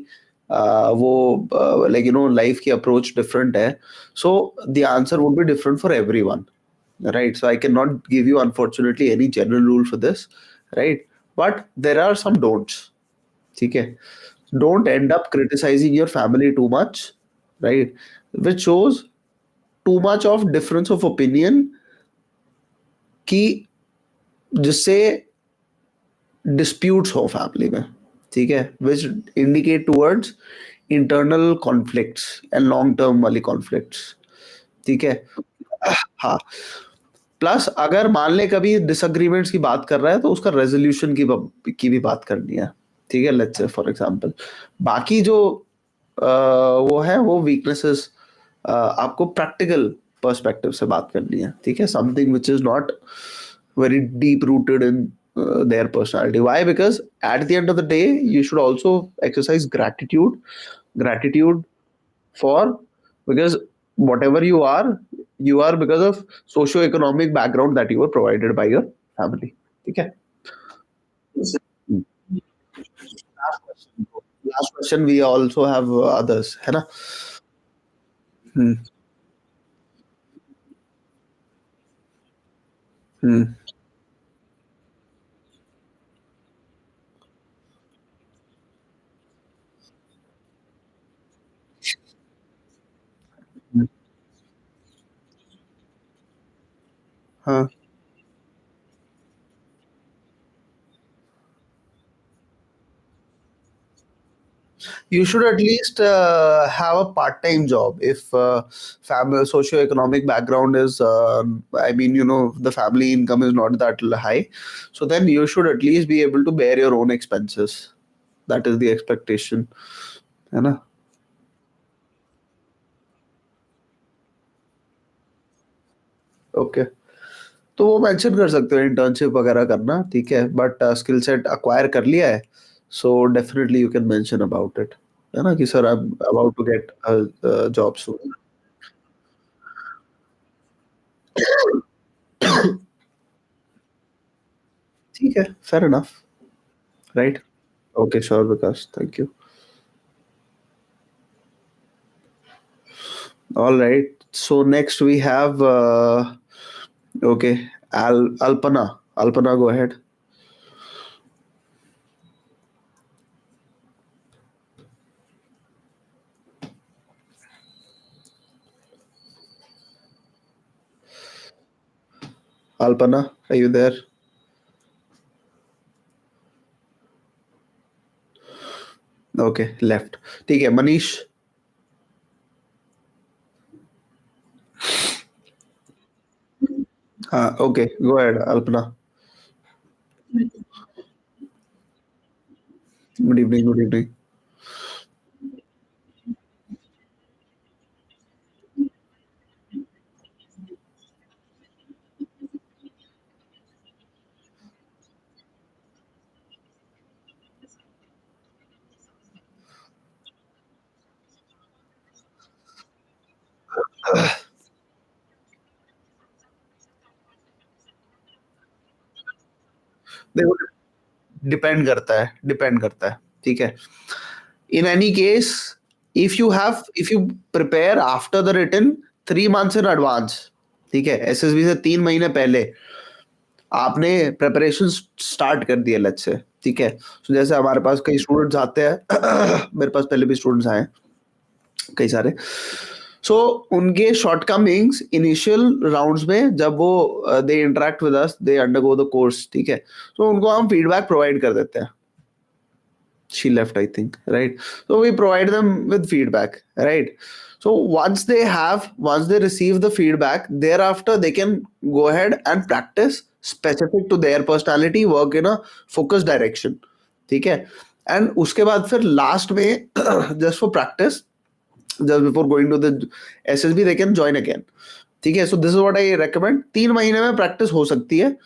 वो लाइक लाइफ की अप्रोच डिफरेंट है, so the answer would be different for everyone, right? So I cannot give you unfortunately any general rule for this, right? But there are some don'ts, ठीक है। Don't end up criticizing your family too much, right? Which shows too much of difference of opinion, कि जिससे disputes हो family में, ठीक है, which indicate towards internal conflicts and long term वाली conflicts, ठीक है। हाँ, प्लस अगर मान ले कभी डिसएग्रीमेंट्स की बात कर रहा है तो उसका रेजोल्यूशन की भी बात करनी है, ठीक है, लेट्स से फॉर एग्जांपल। बाकी जो वो है वो वीकनेसेस आपको प्रैक्टिकल पर्सपेक्टिव से बात करनी है, ठीक है, something which is not very deep rooted in their personality. Why? Because at the end of the day you should also exercise gratitude for, because whatever you are because of socio-economic background that you were provided by your family, ठीक है। Hmm. Last question, we also have others, है ना। Hmm. Hmm. Hmm. हाँ, you should at least have a part-time job if family socio-economic background is I mean the family income is not that high, so then you should at least be able to bear your own expenses. That is the expectation, है ना। Okay, तो वो mention कर सकते हो internship वगैरह करना, ठीक है, बट स्किल सेट अक्वायर कर लिया है, so definitely you can mention about it, है ना, कि sir I am about to get job soon. ठीक है, fair enough, right. Okay, sure Vikas, thank you. All right, so next we have okay, Alpana. Alpana, go ahead. Alpana, are you there? Okay, left, ठीक है, मनीष। हाँ, okay, go ahead Alpana. Good evening, good evening. देखो, depend करता है, ठीक है। In any case, if you prepare after the written 3 months in advance, ठीक है, एसएसबी से 3 महीने पहले आपने प्रिपरेशन स्टार्ट कर दिया, लेट्स से, ठीक है। तो जैसे हमारे पास कई स्टूडेंट्स आते हैं, मेरे पास पहले भी स्टूडेंट्स आए हैं कई सारे, सो उनके शॉर्टकमिंग्स इनिशियल राउंड्स में जब वो they interact with us, they undergo the course, ठीक है, तो उनको हम फीडबैक प्रोवाइड कर देते हैं। She left, I think, right? So we provide them with feedback, right? So once they receive the feedback, thereafter they can go ahead and practice specific to their personality, work in a focused direction, ठीक है। And उसके बाद फिर last में just for practice, just before going to the SSB, they can join again, ठीक है। सो this is what I recommend, 3 महीने में प्रैक्टिस हो सकती है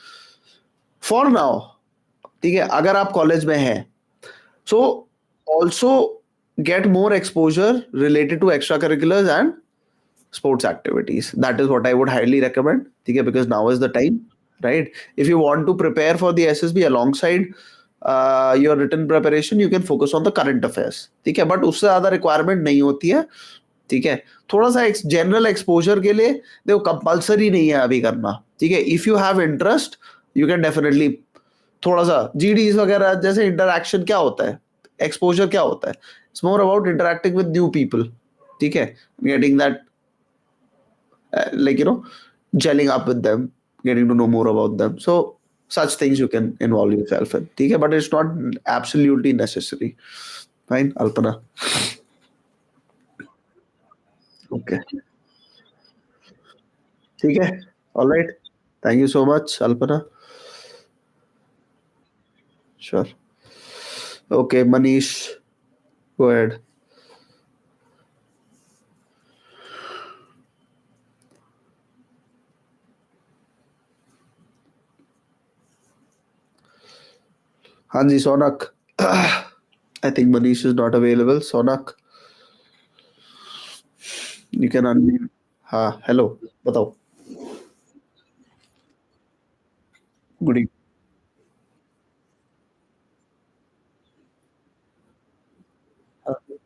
फॉर नाउ, ठीक है, अगर आप कॉलेज में हैं। So also get more exposure related to extracurriculars and sports activities. That is what I would highly recommend. Okay, because now is the time, right? If you want to prepare for the SSB alongside your written preparation, you can focus on the current affairs. ठीक है, but उससे ज़्यादा requirement नहीं होती है. ठीक है, थोड़ा सा जनरल एक्सपोजर के लिए देखो कंपलसरी नहीं है अभी करना. ठीक है, if you have interest you can definitely थोड़ा सा जीडीज वगैरह जैसे इंटरैक्शन क्या होता है, एक्सपोजर क्या होता है, it's more about interacting with new people. ठीक है, getting that like gelling up with them, getting to know more about them. So such things you can involve yourself in. ठीक है, but it's not absolutely necessary. Fine, Alpana. Okay. ठीक है. All right. Thank you so much, Alpana. Sure. Okay, Manish, go ahead. हाँ जी, Shaunak. I think Manish is not available. Sonak, you can unmute. हाँ, hello. बताओ. Good evening. Okay.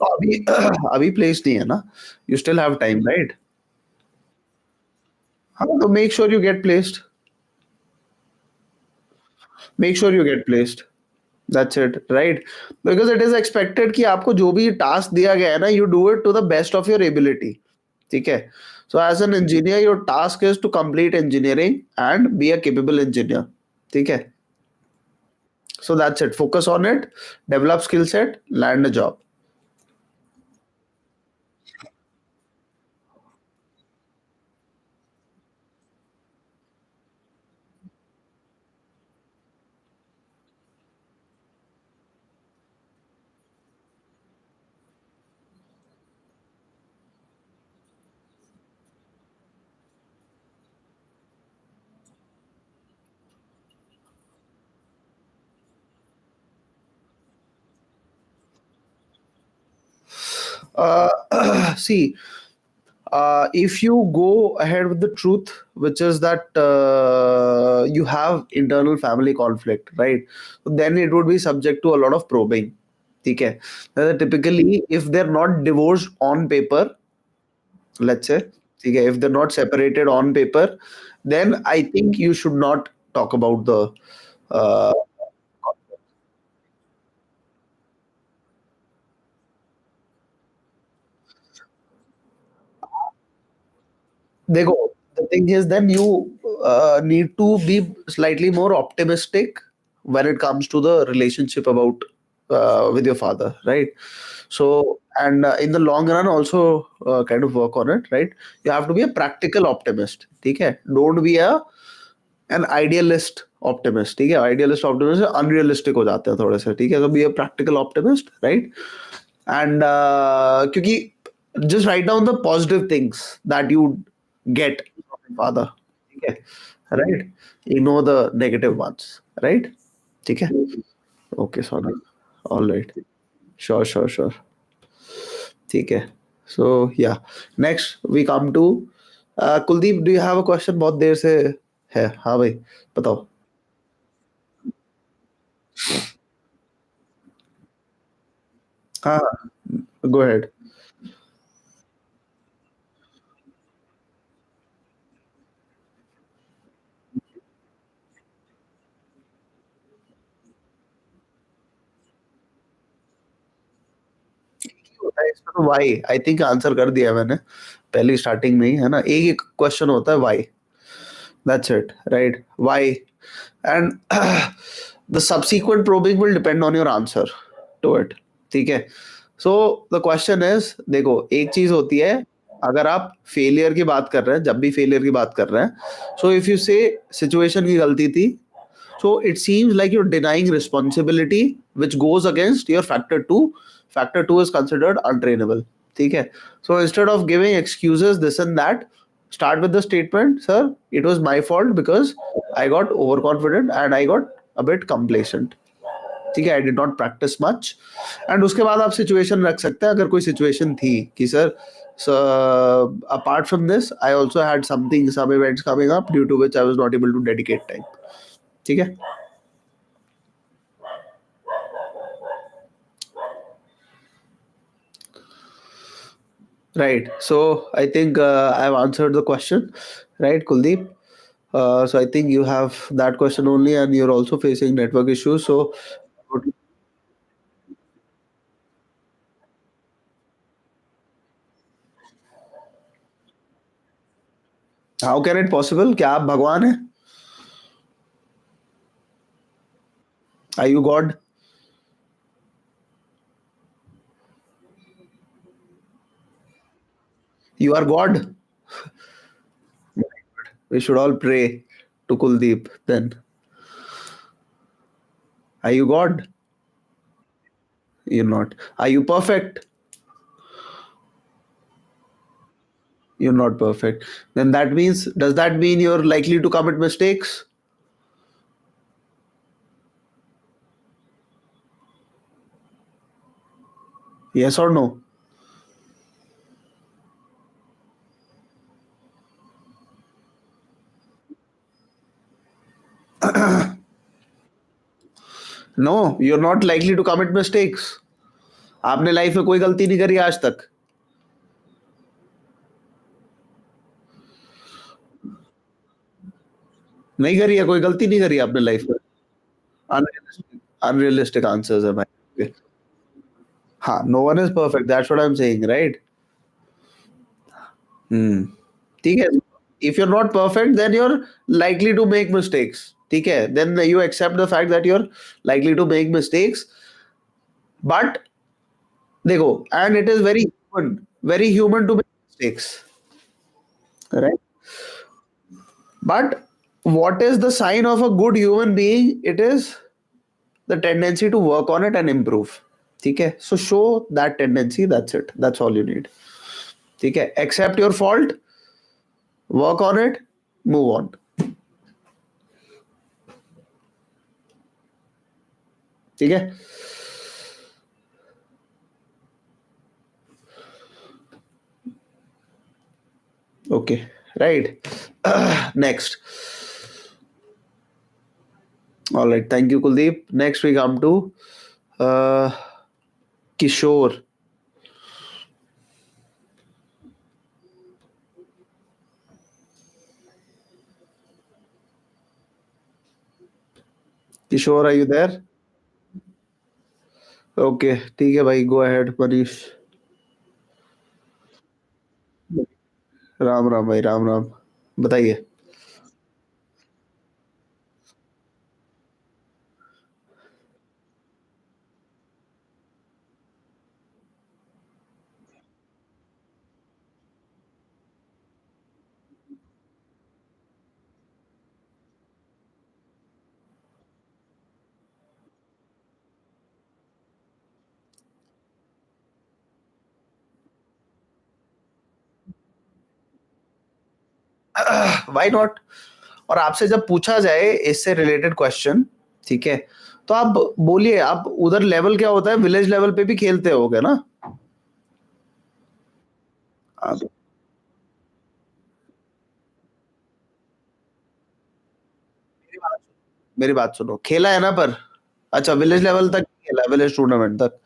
तो अभी अभी place नहीं है ना, you still have time right. हाँ, तो make sure you get placed. Make sure you get placed. That's it right. Because it is expected कि आपको जो भी टास्क दिया गया है ना, you do it to the best of your ability. ठीक है, so as an engineer your task is to complete engineering and be a capable engineer. ठीक है, so that's it. Focus on it, develop skill set, land a job. See, if you go ahead with the truth, which is that you have internal family conflict, right? Then it would be subject to a lot of probing. ठीक है, typically if they're not divorced on paper, let's say, ठीक है, if they're not separated on paper, then I think you should not talk about the uh, देखो, the thing is then you need to be slightly more optimistic when it comes to the relationship about with your father, right? So and in the long run also kind of work on it, right? You have to be a practical optimist. ठीक है, don't be a an idealist optimist. ठीक है, idealist optimist unrealistic हो जाते हैं थोड़े से. ठीक है, so be a practical optimist, right? And क्योंकि just write down the positive things that you get from your father. ठीक है, right? Ignore the negative ones, right? ठीक है, okay, sorry. All right, sure, sure, sure. ठीक है, so yeah, next we come to Kuldeep. Do you have a question? बहुत देर से है. हाँ भाई, बताओ. हाँ, go ahead. होता है इसमें तो वाई आई थिंक आंसर कर दिया मैंने पहली स्टार्टिंग में ही, है ना. एक एक क्वेश्चन होता है why. That's it right, why. And the subsequent probing will depend on your answer to it. ठीक है, सो द क्वेश्चन इज, देखो एक चीज होती है, अगर आप फेलियर की बात कर रहे हैं, जब भी फेलियर की बात कर रहे हैं, सो इफ यू से सिचुएशन की गलती थी, so it seems like you're denying responsibility which goes against your factor 2. Factor 2 is considered untrainable. ठीक है? So instead of giving excuses this and that, start with the statement, sir, it was my fault because I got overconfident and I got a bit complacent. ठीक है, I did not practice much. And उसके बाद आप situation रख सकते हैं, अगर कोई सिचुएशन थी कि sir, apart from this I also had some events coming up due to which I was not able to dedicate time. ठीक है? Right. So I think I've answered the question, right, Kuldeep? So I think you have that question only, and you're also facing network issues. So how can it possible? क्या आप भगवान हैं? Are you God? You are God. We should all pray to Kuldeep. Then, are you God? You're not. Are you perfect? You're not perfect. Then that means, does that mean you're likely to commit mistakes? Yes or no? No, you're not likely to commit mistakes. आपने life में कोई गलती नहीं करी आज तक। नहीं करी है, कोई गलती नहीं करी आपने लाइफ में। अनरियलिस्टिक, अनरियलिस्टिक आंसर्स है भाई। हाँ, no one is perfect, that's what I am saying, right? Hmm. ठीक है। If you are not perfect then you are likely to make mistakes. ठीक है, then you accept the fact that you are likely to make mistakes, but देखो, and it is very human to make mistakes, right? But what is the sign of a good human being? It is the tendency to work on it and improve. ठीक है? So show that tendency. That's it. That's all you need. ठीक है? Accept your fault, work on it, move on. ठीक है? Okay. Right. Next. All right. Thank you, Kuldeep. Next we come to uh, Kishore. Kishore, are you there? Okay. ठीक है भाई. Go ahead, Manish. Ram Ram भाई, राम राम। बताइए। Why not? और आपसे जब पूछा जाए इससे रिलेटेड क्वेश्चन, ठीक है, तो आप बोलिए, आप उधर लेवल क्या होता है, विलेज लेवल पे भी खेलते होगे ना? आप मेरी बात सुनो, खेला है ना पर? अच्छा, विलेज लेवल तक खेला है, विलेज टूर्नामेंट तक।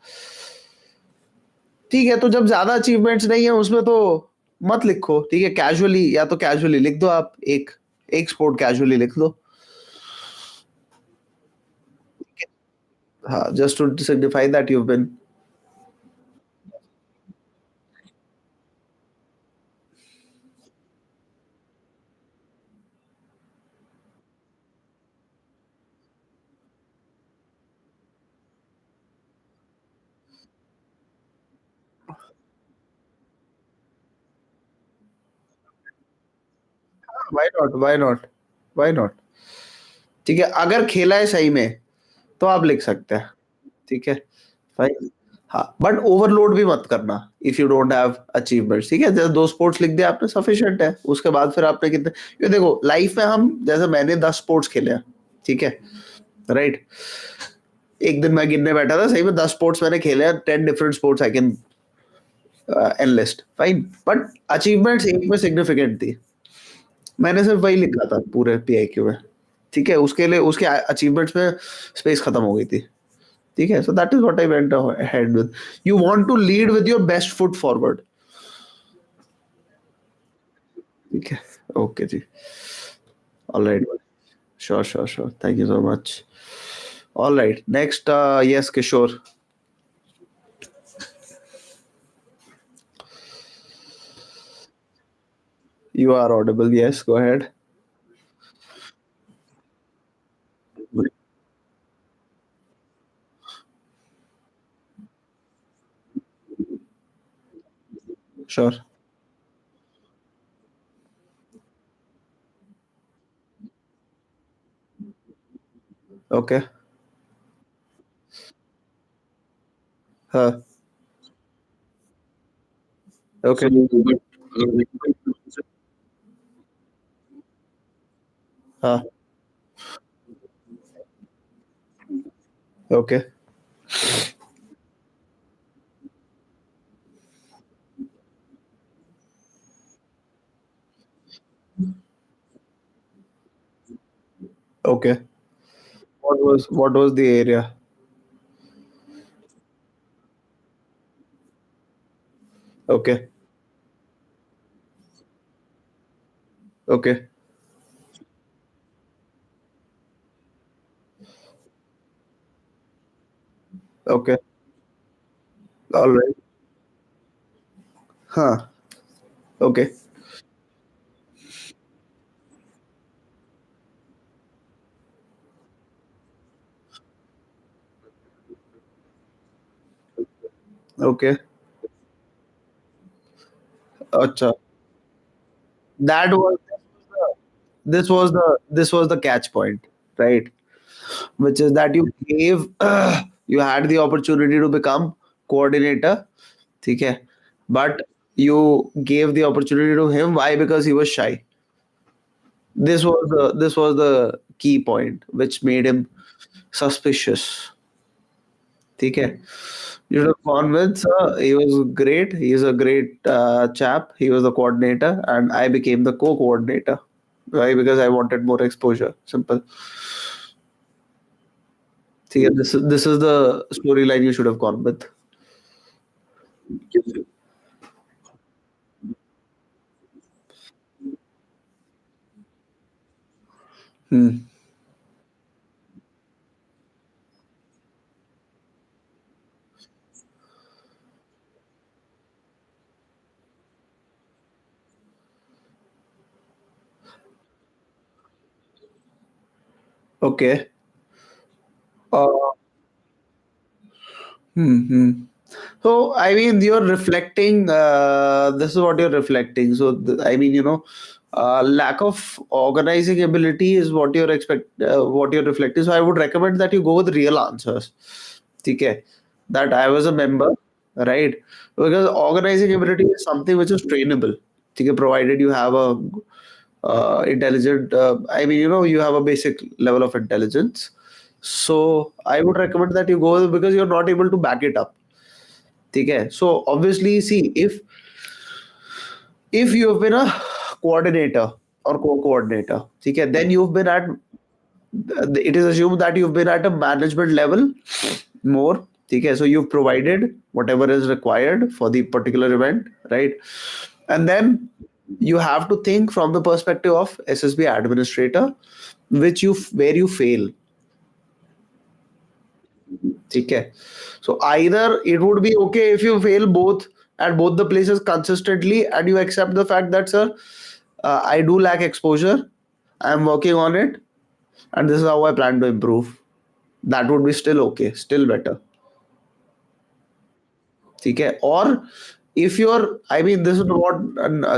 ठीक है, तो जब ज्यादा अचीवमेंट्स नहीं है उसमें तो मत लिखो। ठीक है, कैजुअली, या तो कैजुअली लिख दो आप, एक एक स्पोर्ट कैजुअली लिख दो। हाँ, just to signify that you been. Why not, why not, why not? ठीक है, अगर खेला है सही में तो आप लिख सकते हैं। ठीक है, फाइन। हाँ, बट ओवरलोड भी मत करना if you don't have achievements. ठीक है, जैसे 2 स्पोर्ट्स लिख दिया आपने, सफिशिएंट है। उसके बाद फिर आपने कितने, ये देखो लाइफ में हम, जैसे मैंने 10 स्पोर्ट्स खेले हैं, ठीक है, राइट? एक दिन मैं गिनने बैठा था, सही में 10 स्पोर्ट्स मैंने खेले हैं, 10 different sports I can enlist, fine. But achievements एक में सिग्निफिकेंट थी। मैंने सिर्फ वही लिखा था पूरे पीआईक्यू में। ठीक है, उसके लिए उसके अचीवमेंट्स में स्पेस खत्म हो गई थी। ठीक है, so that is what I went ahead with. You want to lead with your best foot forward. ठीक है, ओके जी, alright, sure sure sure, thank you so much. Alright, next, yes Kishore, you are audible, yes, go ahead. Sure. Okay. Huh. Okay. Huh. Okay. Okay. What was the area? Okay. Okay. Okay. All right. Huh. Okay. Okay. Acha. That was this was the catch point, right? Which is that you gave you had the opportunity to become coordinator. ठीक है, but you gave the opportunity to him. Why? Because he was shy. This was the key point which made him suspicious. ठीक है, you should have gone with, he was great. He is a great chap. He was the coordinator, and I became the co-coordinator. Why? Because I wanted more exposure. Simple. ठीक है, this is the storyline you should have gone with. Hmm. Okay. Uh, hmm. So, I mean, you're reflecting, this is what you're reflecting. So, I mean, lack of organizing ability is what you're reflecting. So, I would recommend that you go with real answers. Okay. That I was a member, right? Because organizing ability is something which is trainable. Okay, provided you have a intelligent, I mean, you have a basic level of intelligence. So, I would recommend that you go because you're not able to back it up. Okay, so obviously, see, if you have been a coordinator or co-coordinator, okay, then you've been at, it is assumed that you've been at a management level more. Okay, so you've provided whatever is required for the particular event, right? And then you have to think from the perspective of SSB administrator, where you fail. Okay, so either it would be okay if you fail both at both the places consistently, and you accept the fact that, sir, I do lack exposure, I'm working on it, and this is how I plan to improve. That would be still okay, still better. ठीक है, or If you're, I mean, this is what,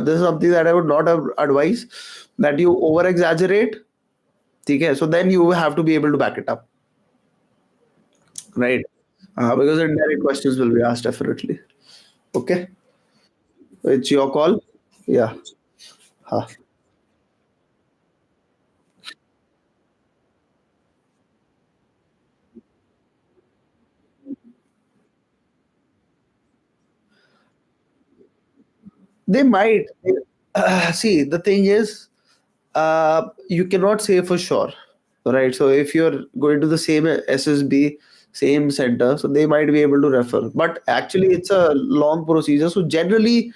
this is something that I would not advise, that you over exaggerate. Okay, so then you have to be able to back it up, right? Because indirect questions will be asked definitely. Okay, it's your call. Yeah. Huh. They might. See, the thing is, you cannot say for sure, right? So if you're going to the same SSB, same center, so they might be able to refer. But actually, it's a long procedure. So generally,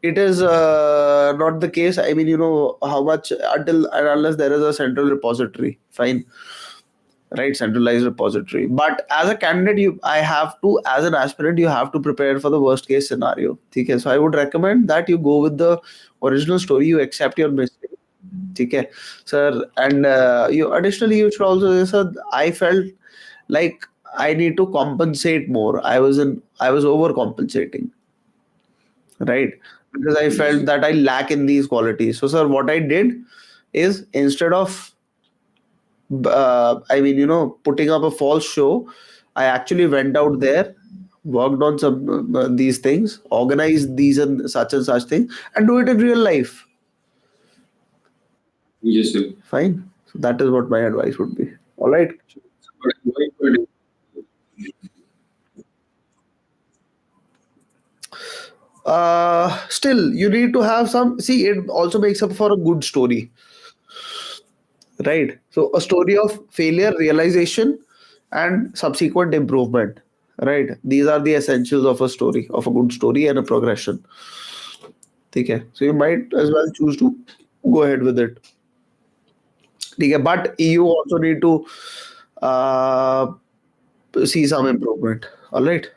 it is not the case. I mean, you know how much, until and unless there is a central repository, fine, right? Centralized repository. But as a candidate, I have to, as an aspirant, you have to prepare for the worst case scenario. Okay, so I would recommend that you go with the original story. You accept your mistake. Okay, sir, and you additionally you should also say, sir, I felt like I need to compensate more. I was overcompensating, right? Because I felt that I lack in these qualities. So, sir, what I did is, instead of I mean, you know, putting up a false show, I actually went out there, worked on some these things, organized these and such things, and do it in real life. Yes, sir. Fine. So that is what my advice would be. All right. Still, you need to have some. See, it also makes up for a good story, right? So a story of failure, realization, and subsequent improvement, right? These are the essentials of a story, of a good story, and a progression. Okay, so you might as well choose to go ahead with it. Okay, but you also need to uh, see some improvement. All right.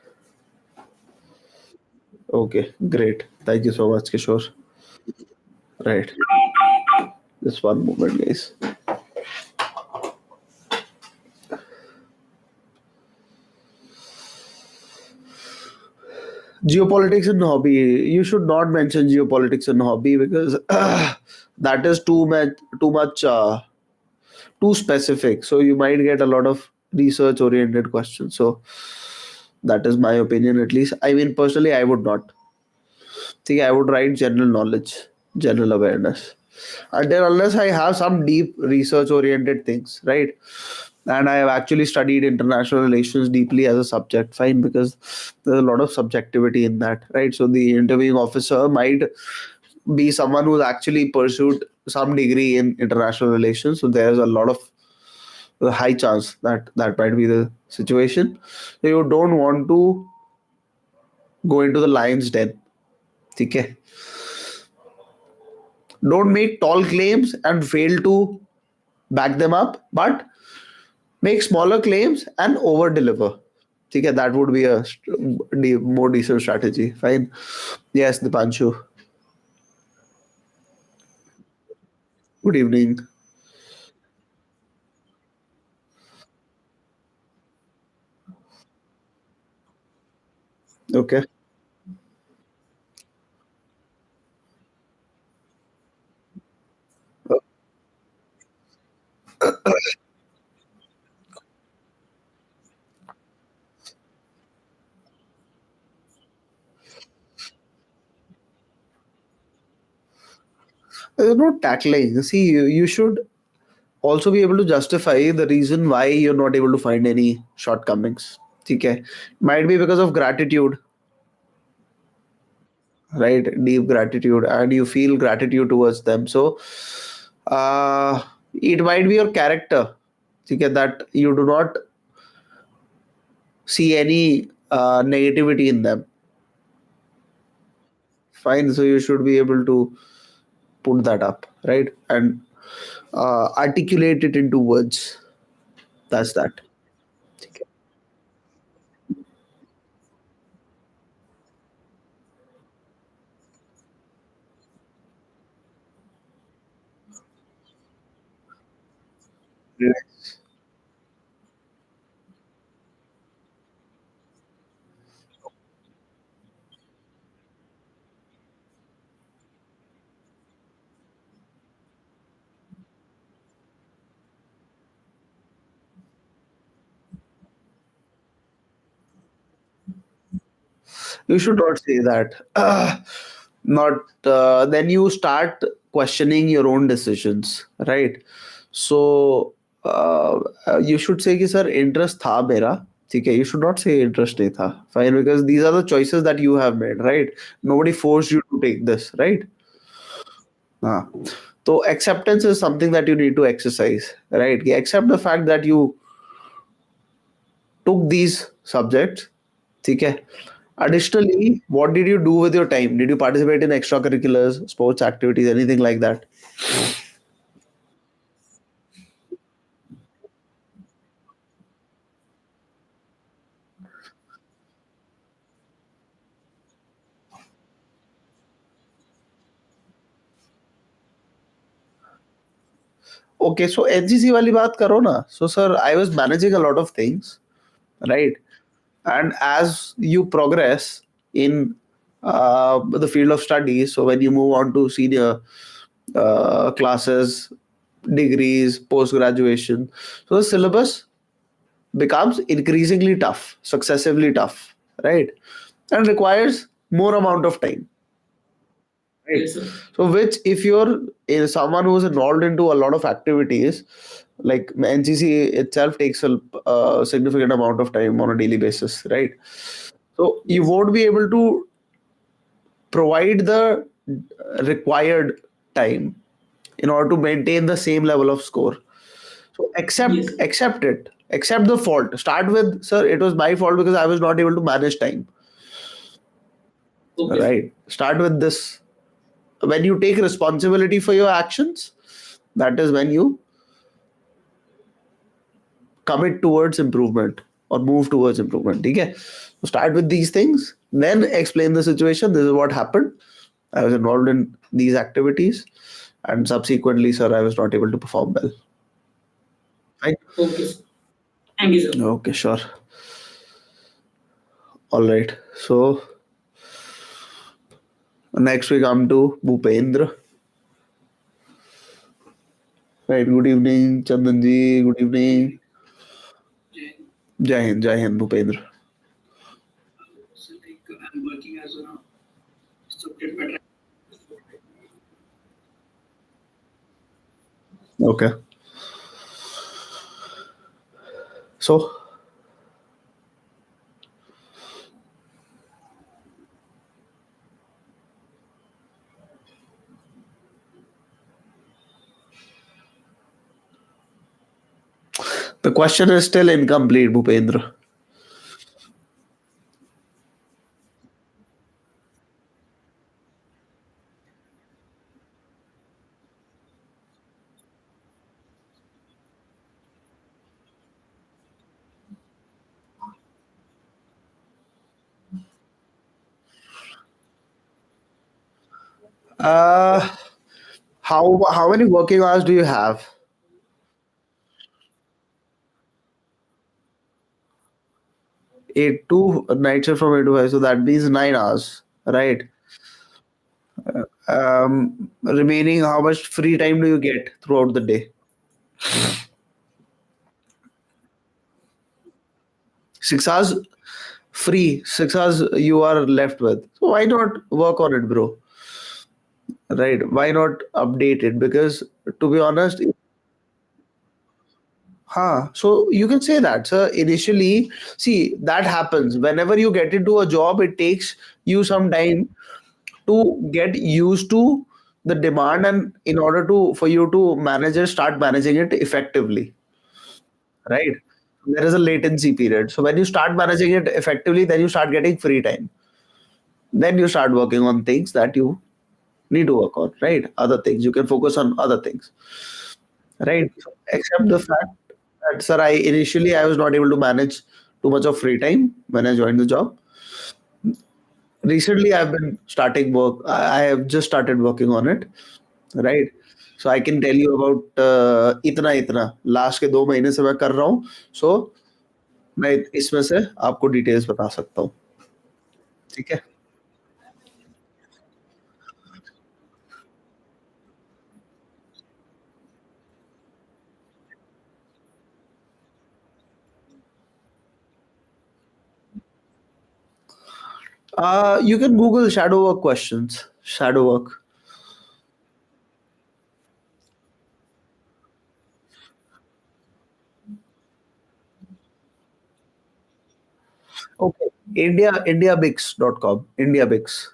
Okay, great. Thank you so much, Kishore. Right. Just one moment, guys. Geopolitics and hobby. You should not mention geopolitics and hobby, because that is too much, too specific. So you might get a lot of research oriented questions. So that is my opinion, at least. I mean, personally, I would not think. I would write general knowledge, general awareness, until unless I have some deep research oriented things, right? And I have actually studied international relations deeply as a subject, fine, because there's a lot of subjectivity in that, right? So the interviewing officer might be someone who's actually pursued some degree in international relations. So there's a lot of a high chance that that might be the situation. So you don't want to go into the lion's den. Okay? Don't make tall claims and fail to back them up, but make smaller claims and over deliver. Okay, that would be a more decent strategy. Fine. Yes, Dipanshu. Good evening. Okay. There's no tackling. See, you should also be able to justify the reason why you're not able to find any shortcomings. Okay. Might be because of gratitude, right? Deep gratitude, and you feel gratitude towards them. So it might be your character. Okay, that you do not see any negativity in them. Fine. So you should be able to put that up, right? And articulate it into words. That's that. Okay. You should not say that. Not then you start questioning your own decisions, right? So you should say कि sir interest था मेरा, ठीक है. You should not say interest नहीं था. Fine, because these are the choices that you have made, right? Nobody forced you to take this, right? हाँ. So acceptance is something that you need to exercise, right? कि accept the fact that you took these subjects, ठीक है. Additionally, what did you do with your time? Did you participate in extracurriculars, sports activities, anything like that? Okay, so NCC वाली बात करो ना. So sir, I was managing a lot of things, right? And as you progress in the field of studies, so when you move on to senior classes, degrees, post graduation, so the syllabus becomes increasingly tough, successively tough, right? And requires more amount of time. Right. Yes, sir. So, which if you're someone who's involved into a lot of activities, like NCC itself takes a significant amount of time on a daily basis, right? So you won't be able to provide the required time in order to maintain the same level of score. So Yes, sir. accept it. Accept the fault. Start with, sir, it was my fault because I was not able to manage time. Okay, sir. Right. Start with this. When you take responsibility for your actions, that is when you commit towards improvement or move towards improvement. Okay. So start with these things, then explain the situation. This is what happened. I was involved in these activities, and subsequently, sir, I was not able to perform well. Right? Okay, sir. Thank you, sir. Okay, sure. All right. So next we come to Bhupendra. Right. Good evening, Chandanji. Good evening. Jai Hind, Bhupendra. So, like, I'm working as a subject matter. Okay. So the question is still incomplete, Bhupendra. Uh, how many working hours do you have? 8 to night shift from 8 to 5, so that means 9 hours, right? Remaining, how much free time do you get throughout the day? 6 hours free, 6 hours you are left with. So why not work on it, bro? Right? Why not update it? Because to be honest, so you can say that. So initially, see that happens whenever you get into a job. It takes you some time to get used to the demand, and in order to for you to manage it, start managing it effectively, right? There is a latency period. So when you start managing it effectively, then you start getting free time. Then you start working on things that you need to work on, right? Other things you can focus on, other things, right? Except the fact that, sir, I was not able to manage too much of free time when I joined the job. Recently I've been starting work. I have just started working on it, right? So I can tell you about इतना इतना last के 2 महीने से मैं कर रहा हूँ. So मैं इसमें से आपको डिटेल्स बता सकता हूँ. ठीक है. You can Google shadow work questions. Shadow work. Okay. IndiaBix.com. IndiaBix.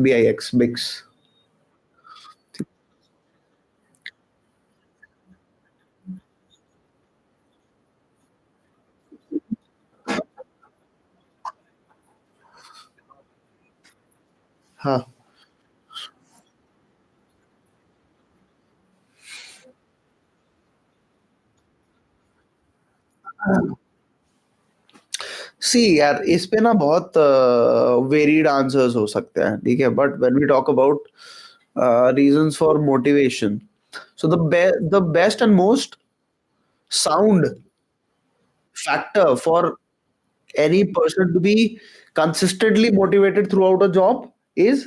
BIX. Bix. Huh. सी यार इस पे ना बहुत वेरिड आंसर्स हो सकते हैं ठीक है but when we talk about reasons for motivation so the best and most sound factor for any person to be consistently motivated throughout a job is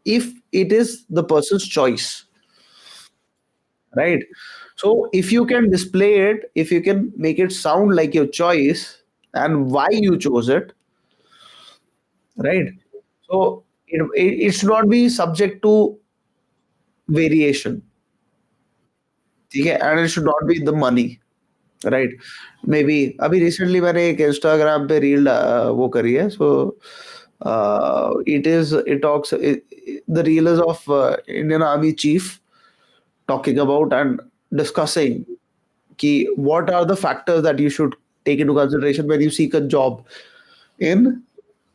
if it is the person's choice, right? So if you can display it, if you can make it sound like your choice and why you chose it, right? So it should not be subject to variation, okay? And it should not be the money. Right may be अभी recently मैंने एक Instagram पे reel वो करी है so it talks the reel is of Indian army chief talking about and discussing कि what are the factors that you should take into consideration when you seek a job in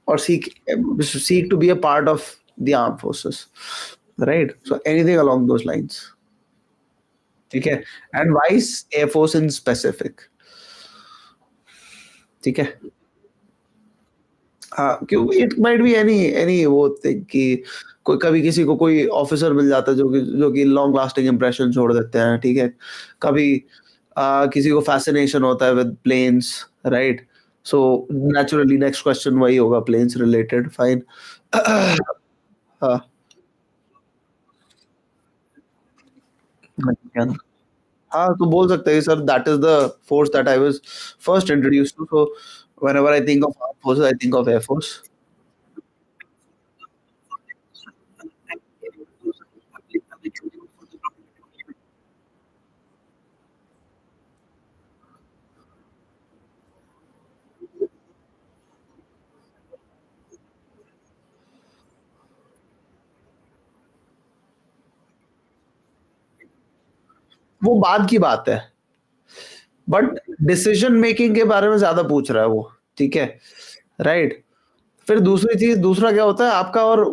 or seek to be a part of the armed forces, right? So anything along those lines, ठीक है? And why is air force in specific? ठीक है? हाँ, क्यों it might be any any वो thing कि कोई कभी किसी को कोई ऑफिसर मिल जाता है जो कि लॉन्ग लास्टिंग इंप्रेशन छोड़ देते हैं, ठीक है? कभी किसी को fascination होता है with planes, right? So naturally next question वही होगा प्लेन्स रिलेटेड, फाइन। हाँ, क्या ना? हाँ, तो बोल सकते हैं sir that is the force that I was first introduced to, so whenever I think of armed forces I think of air force. वो बाद की बात है। बट डिसीजन मेकिंग के बारे में ज़्यादा पूछ रहा है वो, ठीक है? राइट? फिर दूसरी चीज़ दूसरा क्या होता है आपका और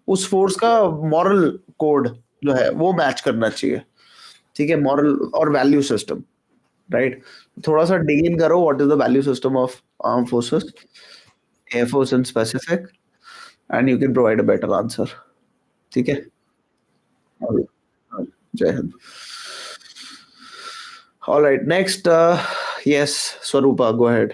उस फ़ोर्स का मॉरल कोड जो है वो मैच करना चाहिए, ठीक है? मॉरल और वैल्यू सिस्टम, राइट? थोड़ा-सा डिग इन करो what is the value system of armed forces, air force in specific and you can provide a better answer, ठीक है? और जय हिंद। Alright next yes Swarupa go ahead.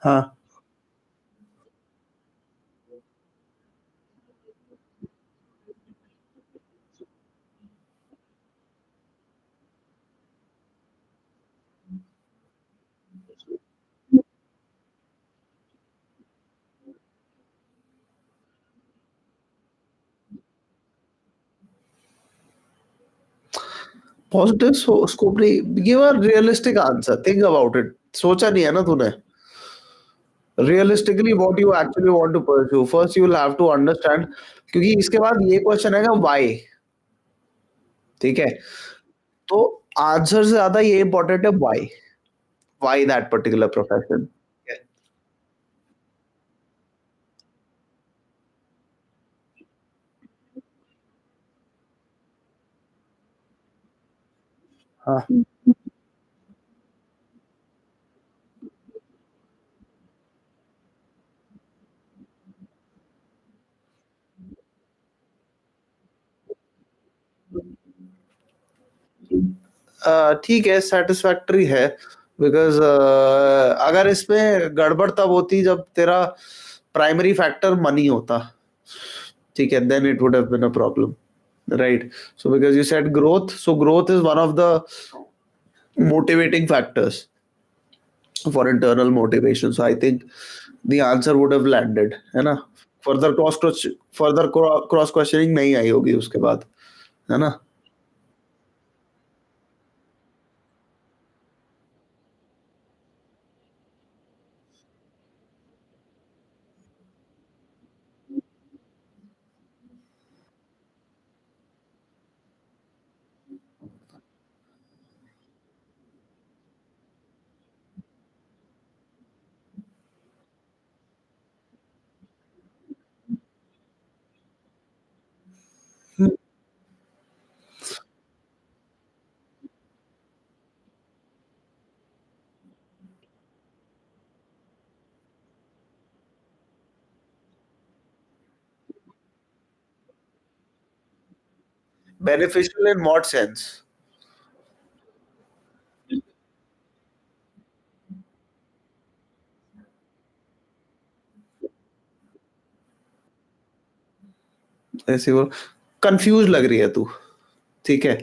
हाँ, पॉजिटिव स्कोप नहीं, give a realistic answer, think about it, सोचा नहीं है ना तूने? Realistically what you actually want to pursue, first you will have to understand क्योंकि इसके बाद ये क्वेश्चन आएगा व्हाई, ठीक है? तो आंसर से ज्यादा ये इंपॉर्टेंट है व्हाई दैट पर्टिकुलर प्रोफेशन। हाँ ठीक है, सेटिस्फैक्टरी है, बिकॉज अगर इसमें गड़बड़ तब होती जब तेरा प्राइमरी फैक्टर मनी होता, ठीक है, then it would have been a problem, right? So because you said growth, so growth is one of the motivating factors for internal motivation. So I think the answer would have landed, है ना? Further cross questioning नहीं आई होगी उसके बाद, है ना? Beneficial in what sense? ऐसे वो कंफ्यूज लग रही है तू, ठीक है?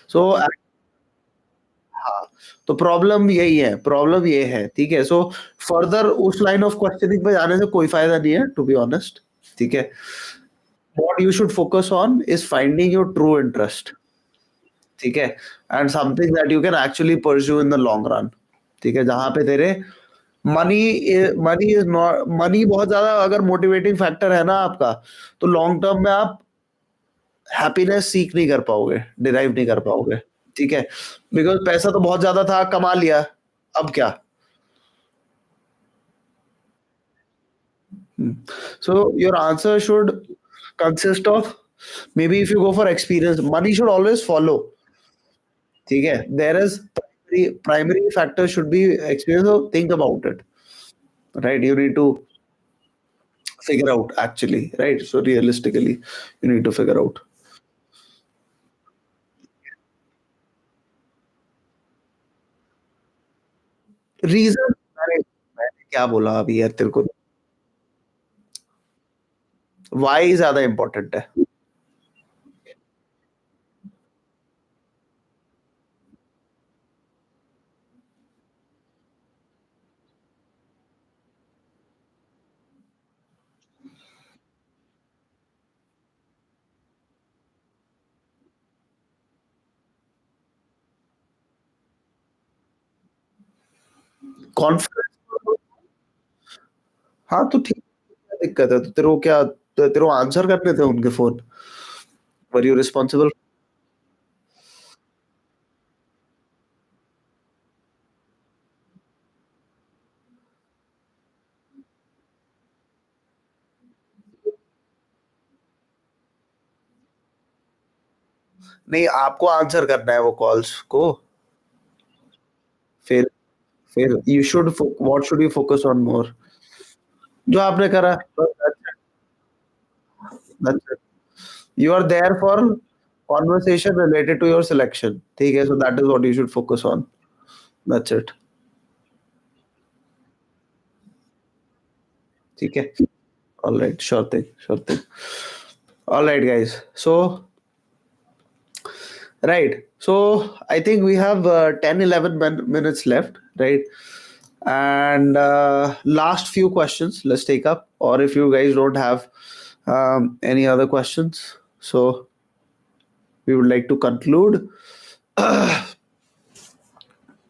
सो हाँ, तो प्रॉब्लम ये है, ठीक है? सो फर्दर उस लाइन ऑफ क्वेश्चनिंग पे जाने से कोई फायदा नहीं है, टू बी ऑनेस्ट, ठीक है? What you should focus on is finding your true interest, ठीक है? And something that you can actually pursue in the long run, ठीक है? जहां पे तेरे money money is not money बहुत ज्यादा अगर मोटिवेटिंग फैक्टर है ना आपका, तो लॉन्ग टर्म में आप हैप्पीनेस सीख नहीं कर पाओगे, डिराइव नहीं कर पाओगे, ठीक है? बिकॉज पैसा तो बहुत ज्यादा था, कमा लिया, अब क्या? So your answer should consist of, maybe if you go for experience, money should always follow, ठीक है? There is primary factor should be experience, so think about it, right? You need to figure out actually, right? So realistically you need to figure out reason। मैंने क्या बोला अभी यार तेरे को? why ज्यादा इंपॉर्टेंट है। कॉन्फिडेंस, हाँ तो ठीक, क्या दिक्कत है? तो तेरे को क्या, तेरे को आंसर करने थे उनके फोन? Were you responsible? नहीं, आपको आंसर करना है वो कॉल्स को। फिर you should, what should you focus on more? जो आपने करा, you are there for conversation related to your selection, ठीक है? So that is what you should focus on, that's it, ठीक है? Alright, sure thing, sure thing. Alright guys, so right, so I think we have 10 11 minutes left, right? And last few questions let's take up, or if you guys don't have any other questions, so we would like to conclude.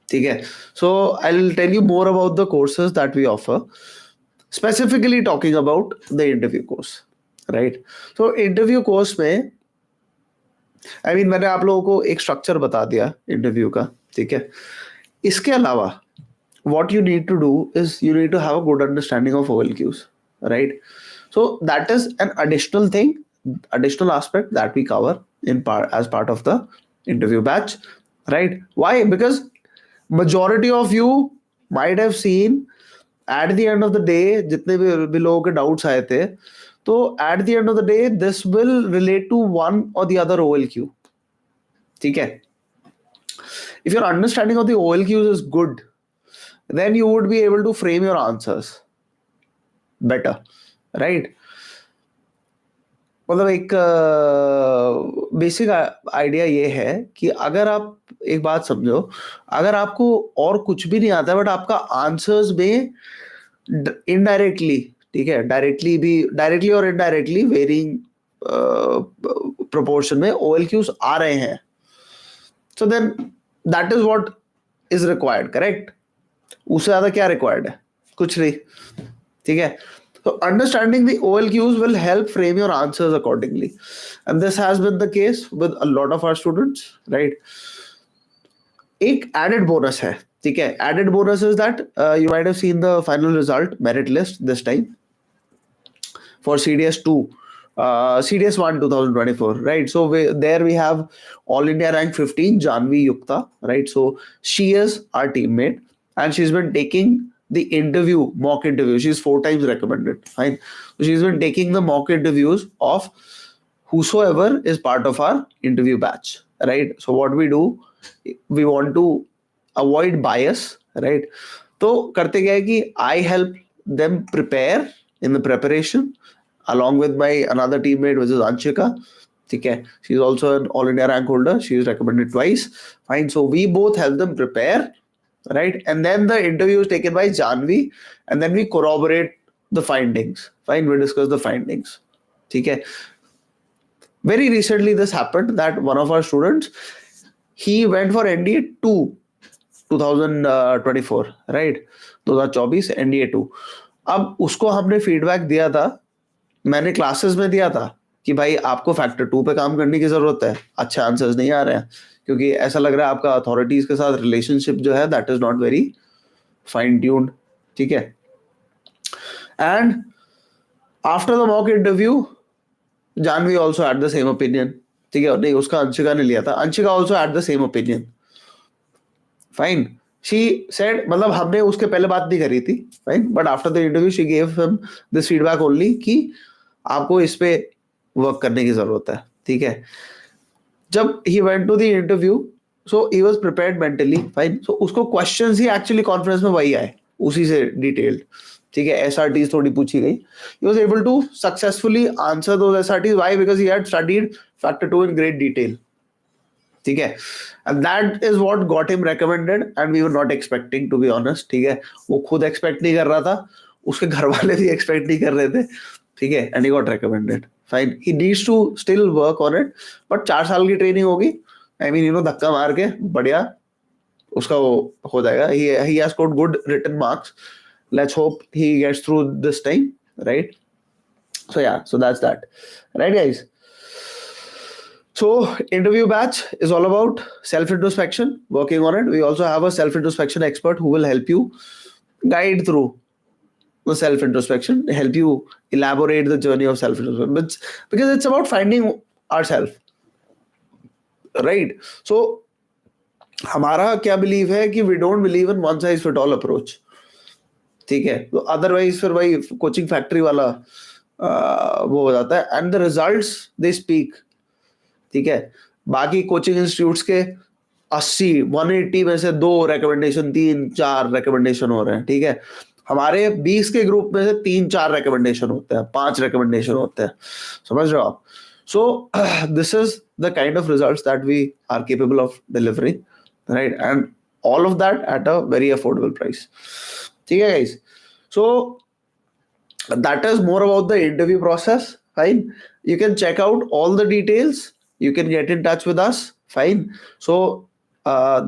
Okay, so I'll tell you more about the courses that we offer, specifically talking about the interview course, right? So interview course में, I mean मैंने आप लोगों को एक structure बता दिया interview का, ठीक है? इसके अलावा what you need to do is you need to have a good understanding of OLQs, right? So that is an additional thing, additional aspect that we cover in part as part of the interview batch. right? Why? Because majority of you might have seen at the end of the day जितने भी लोगों के doubts आए थे, तो at the end of the day this will relate to one or the other OLQ. ठीक है? If your understanding of the OLQs is good, then you would be able to frame your answers better, right? मतलब एक basic idea ये है कि अगर आप एक बात समझो, अगर आपको और कुछ भी नहीं आता बट आपका आंसर्स में इनडायरेक्टली, ठीक है, डायरेक्टली और इनडायरेक्टली वेरिंग प्रोपोर्शन में OLQs आ रहे हैं, so then that is what is required, correct? उससे ज्यादा क्या रिक्वायर्ड है? कुछ नहीं, ठीक है? So understanding the OLQs will help frame your answers accordingly, and this has been the case with a lot of our students, right? एक added bonus है, ठीक है? Added bonus is that you might have seen the final result merit list this time for CDS 2, CDS 1 2024, right? So there we have All India rank 15 Janvi Yukta, right? So she is our teammate and she's been taking the mock interview. She's 4 times recommended, fine. So she's been taking the mock interviews of whosoever is part of our interview batch, right? So what we do, we want to avoid bias, right? तो करते क्या है कि I help them prepare in the preparation along with my another teammate, which is Anshika. Okay, she's also an All India rank holder. She is recommended twice. Fine. So we both help them prepare, right? And then the interview is taken by Janvi, and then we corroborate the findings. Fine. We discuss the findings. Okay. Very recently, this happened that one of our students, he went for NDA 2 2024, right? 2024 NDA 2. अब उसको हमने feedback दिया था, मैंने classes में दिया था कि भाई आपको फैक्टर 2 पे काम करने की जरूरत है, अच्छे आंसर्स नहीं आ रहे हैं क्योंकि ऐसा लग रहा है आपका अथॉरिटीज के साथ रिलेशनशिप जो है that is not very fine tuned, ठीक है? And after the mock interview Janvi also had the same opinion, ठीक है? नहीं, उसका अंशिका ने लिया था, Anshika also had the same opinion, fine. She said, मतलब हमने उसके पहले बात नहीं करी थी, fine, but after the interview she gave him this feedback only कि आपको इस पे वर्क करने की जरूरत है, ठीक है? जब he went to the interview, so he was prepared mentally, fine. So उसको क्वेश्चंस ही एक्चुअली कॉन्फ्रेंस में वही आए, उसी से डिटेल्ड, ठीक है? एसआरटीज थोड़ी पूछी गई. He was able to successfully answer those SRTs. Why? Because he had studied factor 2 in great detail, ठीक है? And that is what got him recommended and we were not expecting, to be honest, ठीक है? वो खुद expect नहीं कर रहा था, उसके घर वाले भी एक्सपेक्ट नहीं कर रहे थे, ठीक है? And he got recommended, fine. He needs to still work on it, but 4 साल की ट्रेनिंग होगी, आई मीन धक्का मार के बढ़िया उसका वो हो जाएगा. He has scored good written marks. Let's hope he gets through this time, right? So yeah, so that's that, right guys? So interview batch is all about self-introspection, working on it. We also have a self-introspection expert who will help you guide through the self-introspection, help you elaborate the journey of self-introspection, because it's about finding ourselves, right? So हमारा क्या belief है कि we don't believe in one size fit all approach, ठीक है? तो otherwise फिर वही coaching factory वाला वो हो जाता है, and the results they speak, ठीक है? बाकी कोचिंग इंस्टीट्यूट्स के 180 में से 2 रिकमेंडेशन, 3-4 रिकमेंडेशन हो रहे हैं, ठीक है? हमारे 20 के ग्रुप में से 3-4 रिकमेंडेशन होते हैं, 5 रिकमेंडेशन होते हैं, समझ रहे हो आप? So this is the kind of results that we are capable of delivering, right? And all of that at a very affordable price, ठीक है guys? So that is more about the interview process, fine. You can check out all the details, you can get in touch with us, fine. So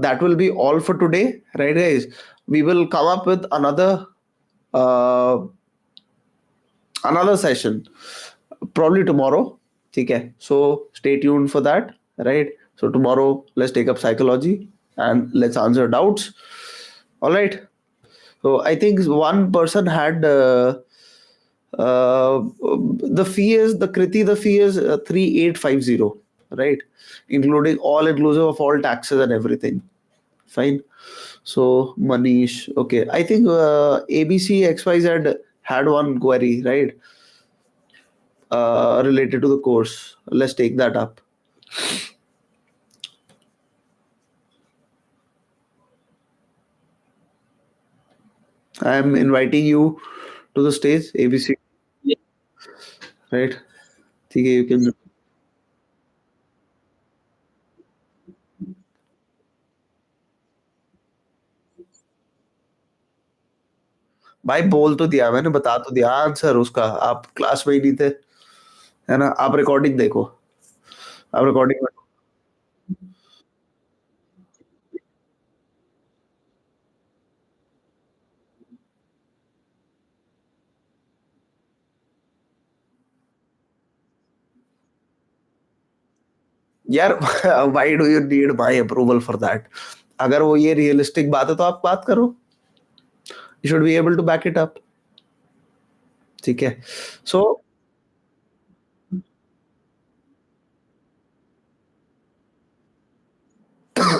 that will be all for today, right guys? We will come up with another session probably tomorrow, okay? So stay tuned for that, right? So tomorrow let's take up psychology and let's answer doubts, all right? So I think one person had the fee is 3850, right? Including all inclusive of all taxes and everything. Fine. So Manish, okay. I think ABC XYZ had one query, right? Related to the course. Let's take that up. I'm inviting you to the stage, ABC, right? ठीक है, you can. भाई बोल तो दिया मैंने, बता तो दिया आंसर उसका, आप क्लास में ही नहीं थे, है ना? आप रिकॉर्डिंग देखो, आप रिकॉर्डिंग में। यार why do you need my approval for that? अगर वो ये रियलिस्टिक बात है तो आप बात करो, you should be able to back it up. ठीक है, सो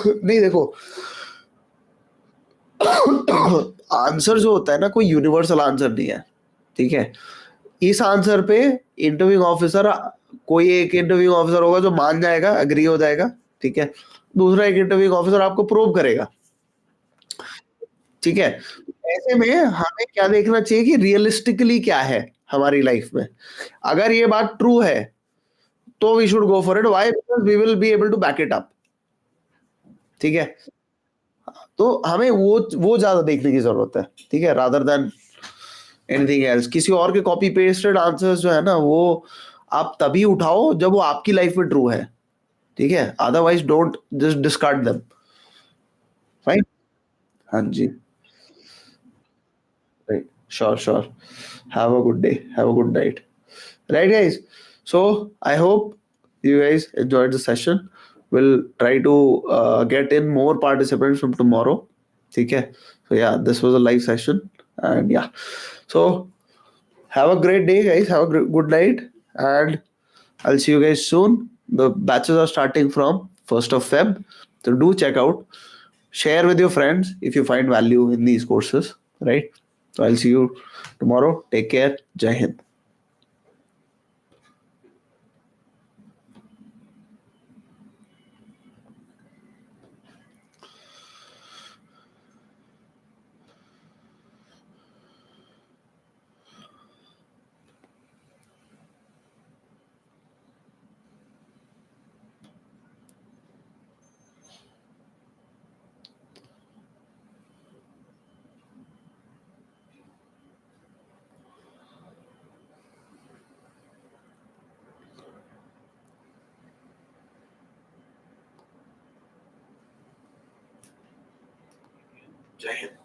नहीं देखो, आंसर जो होता है ना, कोई यूनिवर्सल आंसर नहीं है। ठीक है, इस आंसर पे इंटरव्यूइंग ऑफिसर, कोई एक इंटरव्यूइंग ऑफिसर होगा जो मान जाएगा, एग्री हो जाएगा। ठीक है, दूसरा एक इंटरव्यूइंग ऑफिसर आपको प्रूव करेगा। ठीक है, ऐसे में हमें क्या देखना चाहिए कि रियलिस्टिकली क्या है हमारी लाइफ में। अगर ये बात ट्रू है तो we should go for it, why? Because we will be able to back it up. ठीक है, तो हमें वो ज्यादा देखने की जरूरत है। ठीक है, रादर देन एनीथिंग एल्स। किसी और के कॉपी पेस्टेड आंसर्स जो है ना, वो आप तभी उठाओ जब वो आपकी लाइफ में ट्रू है। ठीक है, otherwise don't just discard them. Fine. हाँ जी। Right, sure sure. Have a good day, have a good night. Right, guys? So I hope you guys enjoyed the session. We'll try to get in more participants from tomorrow. Okay. So yeah, this was a live session, and yeah. So have a great day, guys. Have a good night, and I'll see you guys soon. The batches are starting from 1st of Feb, so do check out. Share with your friends if you find value in these courses. Right. So I'll see you tomorrow. Take care. Jai Hind. Jai Hind.